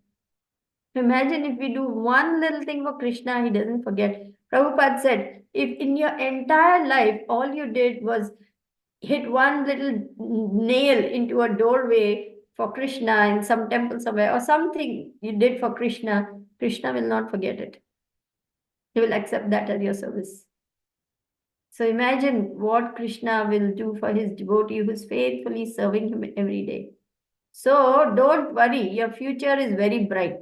Imagine if we do one little thing for Krishna, he doesn't forget. Prabhupada said, if in your entire life all you did was hit one little nail into a doorway for Krishna in some temple somewhere, or something you did for Krishna, Krishna will not forget it. He will accept that as your service. So imagine what Krishna will do for his devotee who is faithfully serving him every day. So don't worry, your future is very bright.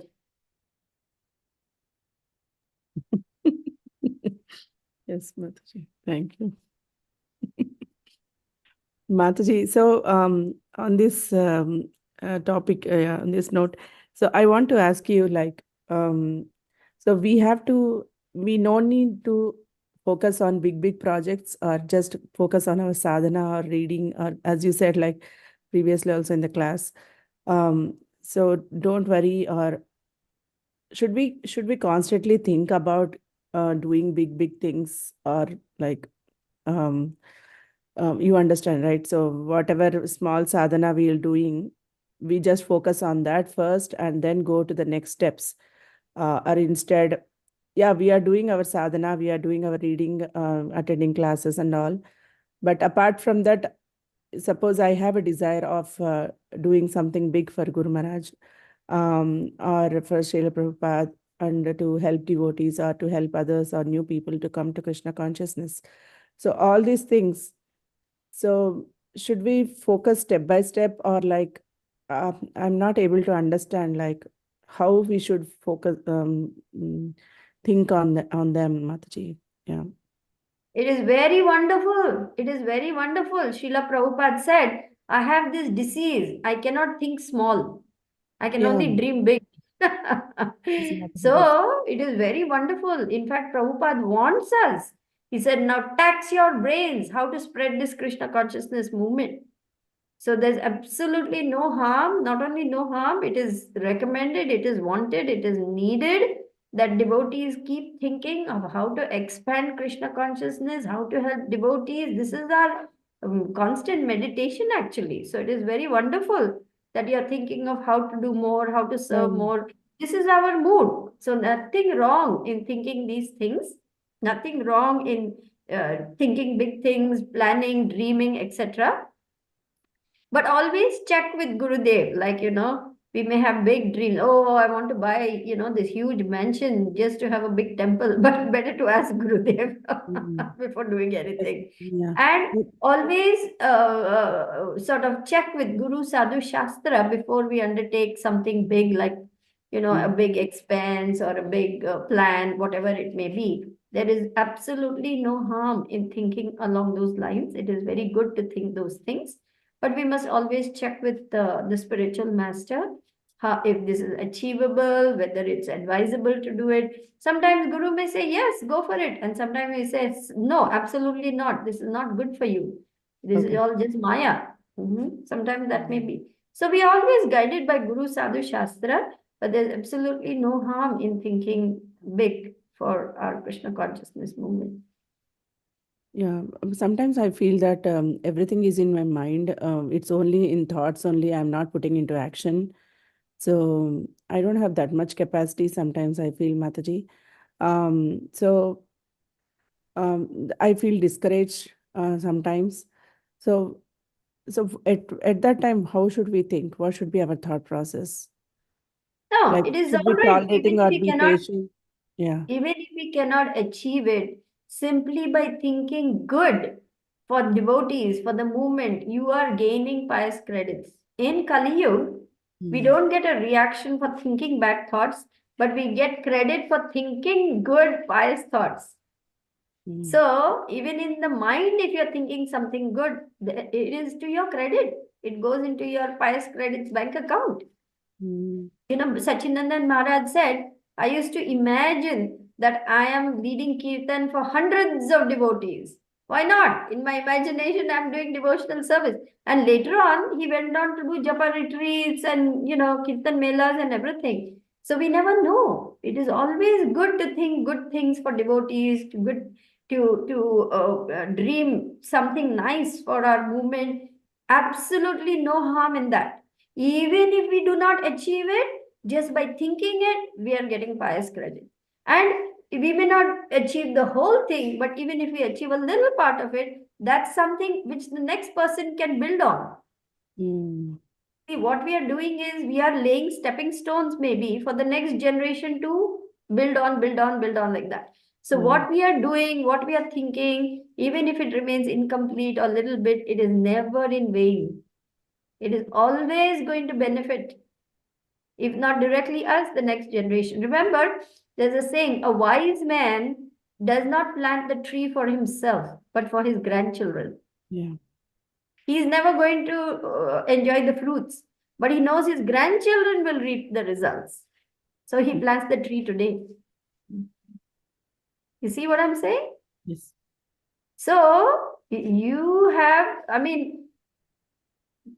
Yes, Mataji. Thank you. Mataji, so on this topic, on this note, so I want to ask you, like, so we no need to focus on big projects, or just focus on our sadhana or reading, or as you said, like previously also in the class. So don't worry, or should we constantly think about doing big things, or like, you understand, right? So whatever small sadhana we are doing, we just focus on that first and then go to the next steps. Or instead, yeah, we are doing our sadhana, we are doing our reading, attending classes and all. But apart from that, suppose I have a desire of doing something big for Guru Maharaj, or for Srila Prabhupada, and to help devotees or to help others or new people to come to Krishna consciousness. So all these things, so should we focus step by step, or like, I'm not able to understand like how we should focus, think on them, Mataji. Yeah. It is very wonderful. It is very wonderful. Srila Prabhupada said, I have this disease. I cannot think small. I can only dream big. So it is very wonderful. In fact, Prabhupada wants us. He said, now tax your brains how to spread this Krishna consciousness movement. So there's absolutely no harm. Not only no harm, it is recommended, it is wanted, it is needed that devotees keep thinking of how to expand Krishna consciousness, how to help devotees. This is our constant meditation actually. So it is very wonderful that you are thinking of how to do more, how to serve more. This is our mood. So nothing wrong in thinking these things. Nothing wrong in thinking big things, planning, dreaming, etc. But always check with Gurudev, like, we may have big dreams. Oh, I want to buy, this huge mansion just to have a big temple, but better to ask Gurudev Mm. before doing Yes. anything. Yeah. And always sort of check with Guru Sadhu Shastra before we undertake something big, like, a big expense or a big plan, whatever it may be. There is absolutely no harm in thinking along those lines. It is very good to think those things, but we must always check with the spiritual master how, if this is achievable, whether it's advisable to do it. Sometimes Guru may say, yes, go for it. And sometimes he says, no, absolutely not. This is not good for you. This is Okay. all just Maya. Sometimes that may be. So we are always guided by Guru Sadhu Shastra, but there's absolutely no harm in thinking big for our Krishna consciousness movement. Yeah, sometimes I feel that everything is in my mind. It's only in thoughts only. I'm not putting into action. So I don't have that much capacity. Sometimes I feel, Mataji. So I feel discouraged sometimes. So at that time, how should we think? What should be our thought process? No, Like, it is should we all right. tolerating or be patient? Yeah. Even if we cannot achieve it simply by thinking good for devotees, for the movement, you are gaining pious credits. In Kali Yuga, we don't get a reaction for thinking bad thoughts, but we get credit for thinking good, pious thoughts. So, even in the mind, if you're thinking something good, it is to your credit. It goes into your pious credits bank account. Sachinandan Maharaj said, I used to imagine that I am leading kirtan for hundreds of devotees. Why not? In my imagination, I'm doing devotional service. And later on, he went on to do japa retreats and, kirtan melas and everything. So we never know. It is always good to think good things for devotees, to dream something nice for our movement. Absolutely no harm in that. Even if we do not achieve it, just by thinking it, we are getting pious credit. And we may not achieve the whole thing, but even if we achieve a little part of it, that's something which the next person can build on. See, what we are doing is we are laying stepping stones maybe for the next generation to build on, build on, build on like that. So what we are doing, what we are thinking, even if it remains incomplete or little bit, it is never in vain. It is always going to benefit, if not directly us, the next generation. Remember, there's a saying, a wise man does not plant the tree for himself, but for his grandchildren. Yeah. He's never going to enjoy the fruits, but he knows his grandchildren will reap the results. So he plants the tree today. You see what I'm saying? Yes. So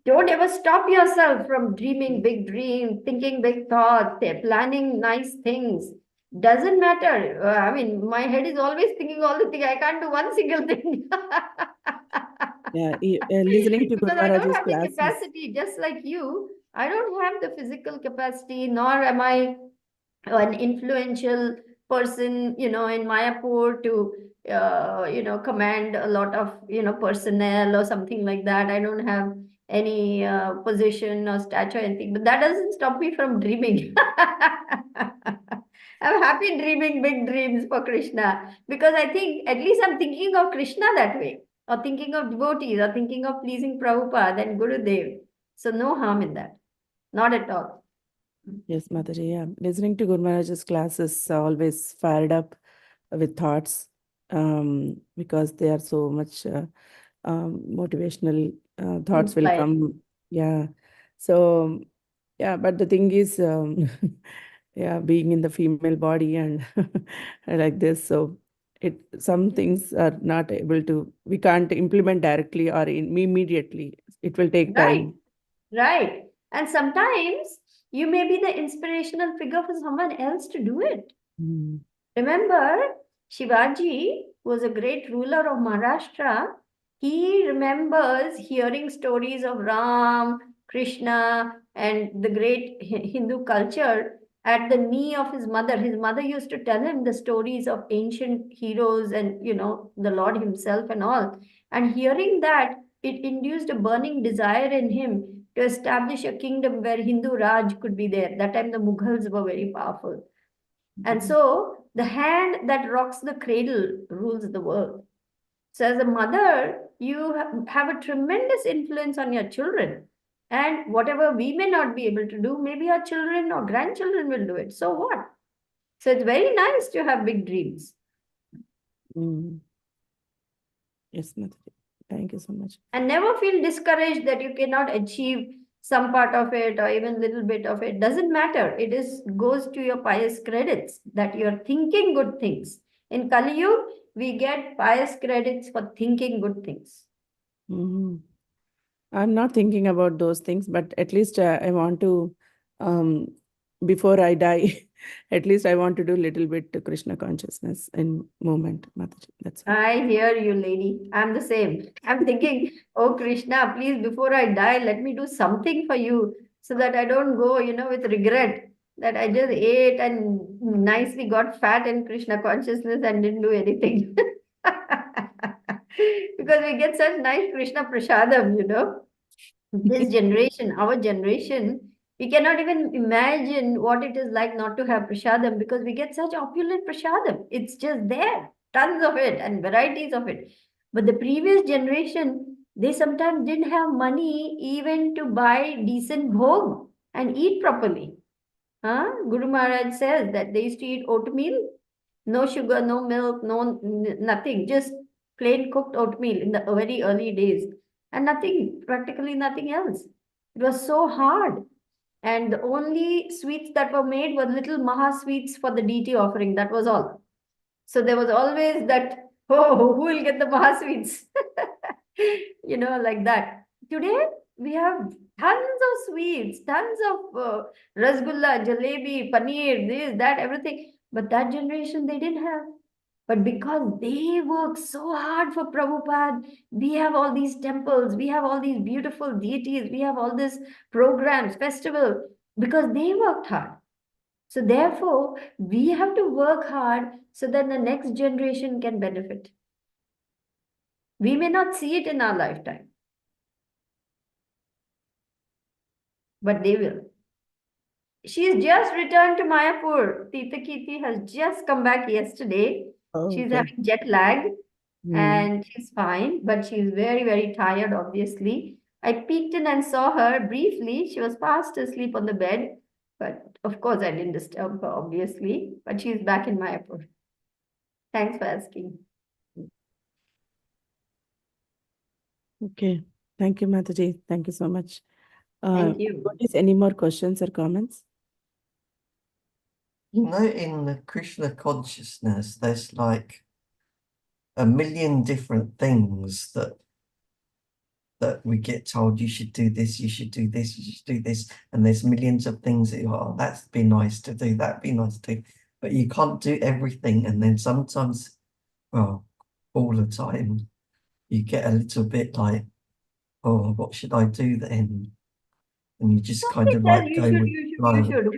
don't ever stop yourself from dreaming big dreams, thinking big thoughts, planning nice things. Doesn't matter. My head is always thinking all the things. I can't do one single thing. Yeah. Listening to Guru Because I don't Maharaj's have the classes. capacity, just like you. I don't have the physical capacity, nor am I an influential person, in Mayapur to, command a lot of, personnel or something like that. I don't have any position or stature or anything, but that doesn't stop me from dreaming. I'm happy dreaming big dreams for Krishna because I think at least I'm thinking of Krishna that way, or thinking of devotees, or thinking of pleasing Prabhupada and Gurudev. So no harm in that. Not at all. Yes, Mataji. Yeah. Listening to Guru Maharaj's classes always fired up with thoughts because they are so much motivational thoughts will Inspiring. come. Yeah. So, yeah, but the thing is, yeah, being in the female body and like this, so some things are not able to, we can't implement directly or immediately. It will take time. Right. And sometimes you may be the inspirational figure for someone else to do it. Remember, Shivaji was a great ruler of Maharashtra. He remembers hearing stories of Ram, Krishna, and the great Hindu culture at the knee of his mother. His mother used to tell him the stories of ancient heroes and, the Lord himself and all. And hearing that, it induced a burning desire in him to establish a kingdom where Hindu Raj could be there. That time the Mughals were very powerful. And so the hand that rocks the cradle rules the world. So as a mother, you have a tremendous influence on your children. And whatever we may not be able to do, maybe our children or grandchildren will do it. So what? So it's very nice to have big dreams. Mm. Yes, Mataji. Thank you so much. And never feel discouraged that you cannot achieve some part of it or even little bit of it. Doesn't matter. It is goes to your pious credits that you're thinking good things. In Kali Yuga, we get pious credits for thinking good things. Mhm. I'm not thinking about those things, but at least I want to, before I die, at least I want to do a little bit to Krishna consciousness in moment, Mataji. That's all. I hear you, lady. I'm the same. I'm thinking, oh Krishna, please, before I die, let me do something for you so that I don't go, with regret that I just ate and nicely got fat in Krishna consciousness and didn't do anything. Because we get such nice Krishna prasadam. This generation, our generation, we cannot even imagine what it is like not to have prasadam because we get such opulent prasadam. It's just there, tons of it and varieties of it. But the previous generation, they sometimes didn't have money even to buy decent bhog and eat properly. Guru Maharaj says that they used to eat oatmeal, no sugar, no milk, nothing, just plain cooked oatmeal in the very early days, and practically nothing else. It was so hard. And the only sweets that were made were little Maha sweets for the deity offering. That was all. So there was always that, oh, who will get the Maha sweets? Like that. Today, we have tons of sweets, tons of rasgulla, jalebi, paneer, this, that, everything. But that generation, they didn't have. But because they worked so hard for Prabhupada, we have all these temples, we have all these beautiful deities, we have all these programs, festival, because they worked hard. So therefore, we have to work hard so that the next generation can benefit. We may not see it in our lifetime, but they will. She's just returned to Mayapur. Tita Kiti has just come back yesterday. She's Okay. having jet lag Mm. and she's fine, but she's very, very tired, obviously. I peeked in and saw her briefly. She was fast asleep on the bed, but of course I didn't disturb her, obviously. But she's back in Mayapur. Thanks for asking. Okay. Thank you, Mataji. Thank you so much. Thank you. What is any more questions or comments? In the Krishna consciousness, there's like a million different things that we get told you should do this, you should do this, you should do this, and there's millions of things that that'd be nice to do, that'd be nice to do, but you can't do everything. And then sometimes, well, all the time, you get a little bit like, oh, what should I do then? And you just kind of like go with You should.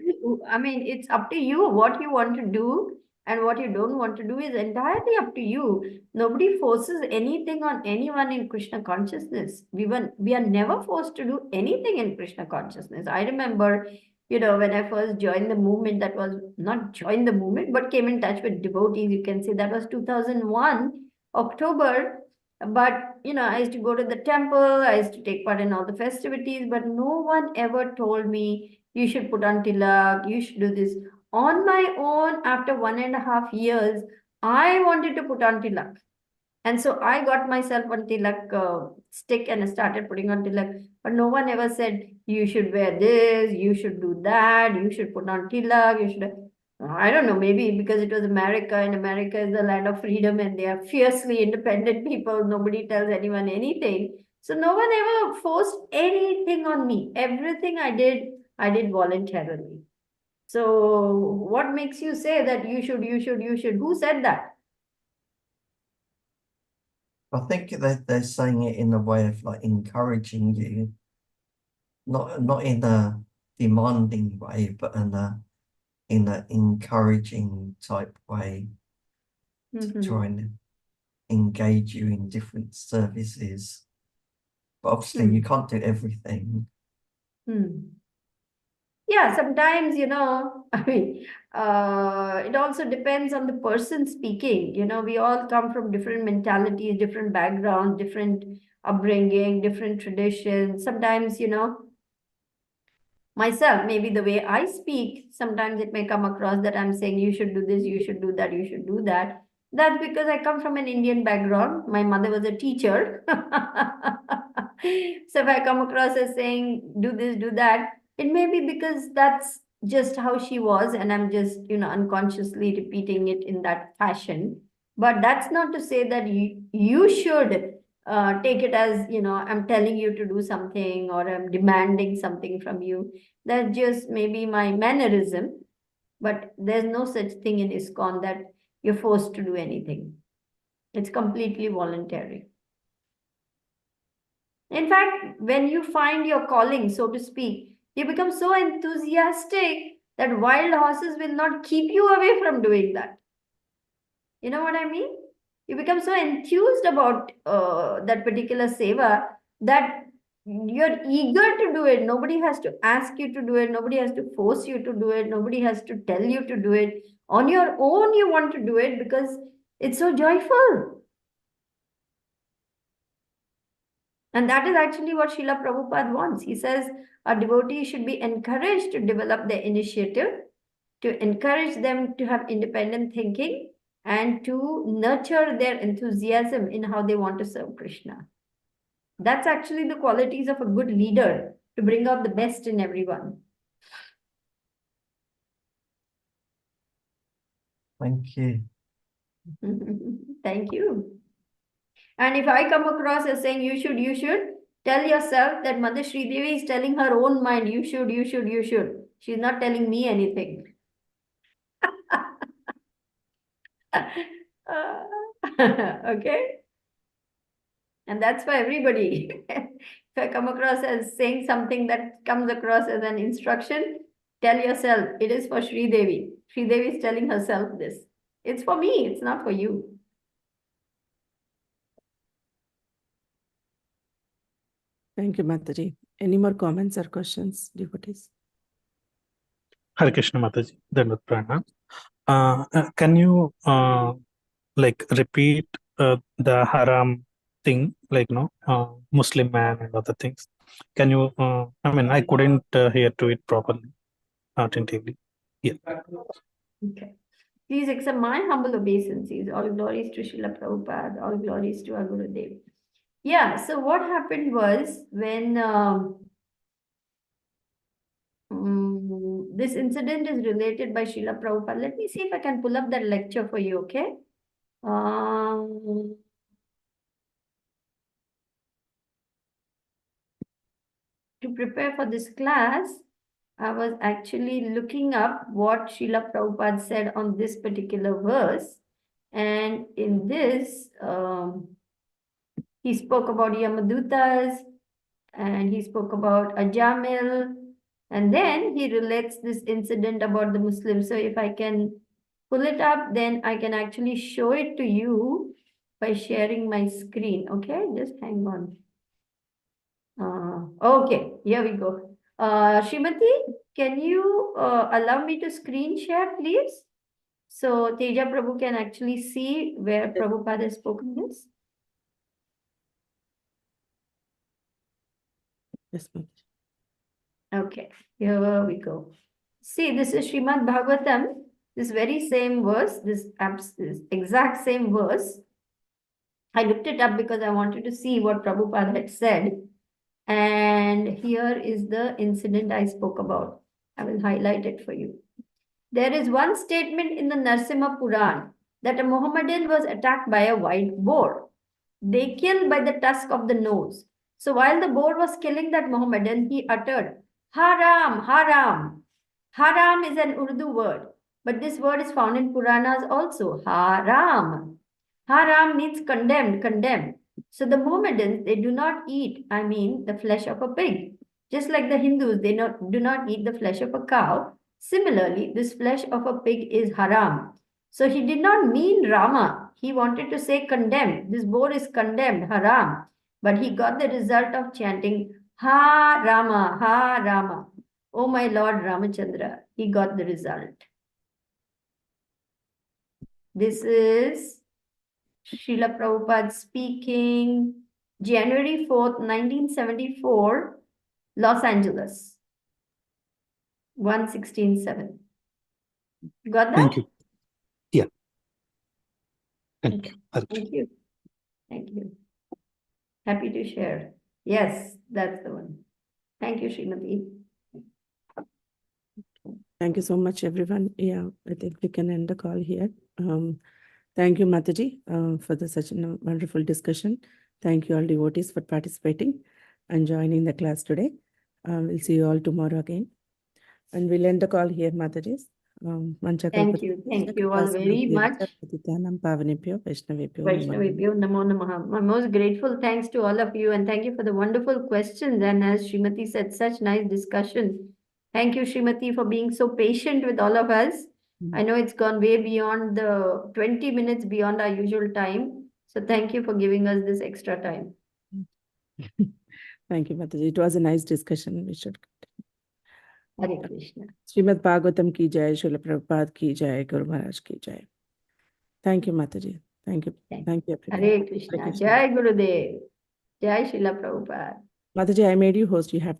I mean, it's up to you what you want to do and what you don't want to do is entirely up to you. Nobody forces anything on anyone in Krishna consciousness. We are never forced to do anything in Krishna consciousness. I remember, when I first joined the movement, that was not joined the movement, but came in touch with devotees. You can say that was 2001, October. But, I used to go to the temple, I used to take part in all the festivities, but no one ever told me, you should put on tilak, you should do this. On my own, after 1.5 years, I wanted to put on tilak. And so I got myself on tilak stick and I started putting on tilak. But no one ever said, you should wear this, you should do that, you should put on tilak, you should... I don't know, maybe because it was America and America is the land of freedom and they are fiercely independent people. Nobody tells anyone anything. So no one ever forced anything on me. Everything I did voluntarily. So what makes you say that you should? Who said that? I think they're saying it in a way of like encouraging you, not in a demanding way, but in an encouraging type way to try and engage you in different services. But obviously you can't do everything. Yeah, sometimes, I mean, it also depends on the person speaking. We all come from different mentalities, different backgrounds, different upbringing, different traditions. Sometimes, myself, maybe the way I speak, sometimes it may come across that I'm saying you should do this, you should do that, you should do that. That's because I come from an Indian background. My mother was a teacher. So if I come across as saying do this, do that, it may be because that's just how she was, and I'm just, unconsciously repeating it in that fashion. But that's not to say that you should take it as, I'm telling you to do something or I'm demanding something from you. That's just maybe my mannerism. But there's no such thing in ISKCON that you're forced to do anything. It's completely voluntary. In fact, when you find your calling, so to speak, you become so enthusiastic that wild horses will not keep you away from doing that. You know what I mean? You become so enthused about that particular seva that you're eager to do it. Nobody has to ask you to do it. Nobody has to force you to do it. Nobody has to tell you to do it. On your own, you want to do it because it's so joyful. And that is actually what Srila Prabhupada wants. He says our devotees should be encouraged to develop their initiative, to encourage them to have independent thinking, and to nurture their enthusiasm in how they want to serve Krishna. That's actually the qualities of a good leader, to bring out the best in everyone. Thank you. Thank you. And if I come across as saying you should, tell yourself that Mother Sridevi is telling her own mind, you should. She's not telling me anything. Okay? And that's for everybody. If I come across as saying something that comes across as an instruction, tell yourself, it is for Sridevi. Sridevi is telling herself this. It's for me, it's not for you. Thank you, Mataji. Any more comments or questions, devotees? Hare Krishna Mataji, Dandavat Pranam. Can you repeat the haram thing, Muslim man and other things? Can you? I couldn't hear to it properly, attentively. Yeah. Okay. Please accept my humble obeisances. All glories to Srila Prabhupada. All glories to our Gurudev. Yeah, so what happened was when this incident is related by Srila Prabhupada. Let me see if I can pull up that lecture for you, okay? To prepare for this class, I was actually looking up what Srila Prabhupada said on this particular verse. And in this, he spoke about Yamadutas, and he spoke about Ajamil, and then he relates this incident about the Muslims. So if I can pull it up, then I can actually show it to you by sharing my screen. Okay, just hang on. Okay, here we go. Srimati, can you allow me to screen share, please? So Teja Prabhu can actually see where Prabhupada has spoken this. Yes, Mataji. Okay, here we go. See, this is Srimad Bhagavatam, this very same verse, this exact same verse. I looked it up because I wanted to see what Prabhupada had said. And here is the incident I spoke about. I will highlight it for you. There is one statement in the Narsimha Puran that a Mohammedan was attacked by a wild boar. They killed by the tusk of the nose. So while the boar was killing that Mohammedan, he uttered, Haram, Haram. Haram is an Urdu word, but this word is found in Puranas also. Haram. Haram means condemned, condemned. So the Mohammedans, they do not eat, the flesh of a pig. Just like the Hindus, they do not eat the flesh of a cow. Similarly, this flesh of a pig is haram. So he did not mean Rama. He wanted to say condemned. This boar is condemned, haram. but he got the result of chanting Ha Rama, Ha Rama. Oh my Lord Ramachandra, he got the result. This is Srila Prabhupada speaking, January 4th, 1974, Los Angeles, 1:16:7. Got that? Thank you. Yeah. Thank Okay. you. Hare Thank you. Thank you. Happy to share. Yes, that's the one. Thank you, Srimati. Thank you so much, everyone. Yeah, I think we can end the call here. Thank you, Mataji, for such a wonderful discussion. Thank you all devotees for participating and joining the class today. We'll see you all tomorrow again. And we'll end the call here, Mataji. Thank you all very much. Pavanebhyo, Vaishnavebhyo, Vaishnavebhyo Namo Namaha. My most grateful thanks to all of you, and thank you for the wonderful questions. And as Srimati said, such nice discussion. Thank you, Srimati, for being so patient with all of us. I know it's gone way beyond the 20 minutes beyond our usual time. So thank you for giving us this extra time. Thank you, Mataji. It was a nice discussion. We should Hare Krishna. Srimad Bhagavatam ki jai, Srila Prabhupada ki jai, Guru Maharaj ki jai. Thank you, Mataji. Thank you. Thank you, everyone. Hare Krishna. Jai Gurudev. Jai Srila Prabhupada. Mataji, I made you host. You have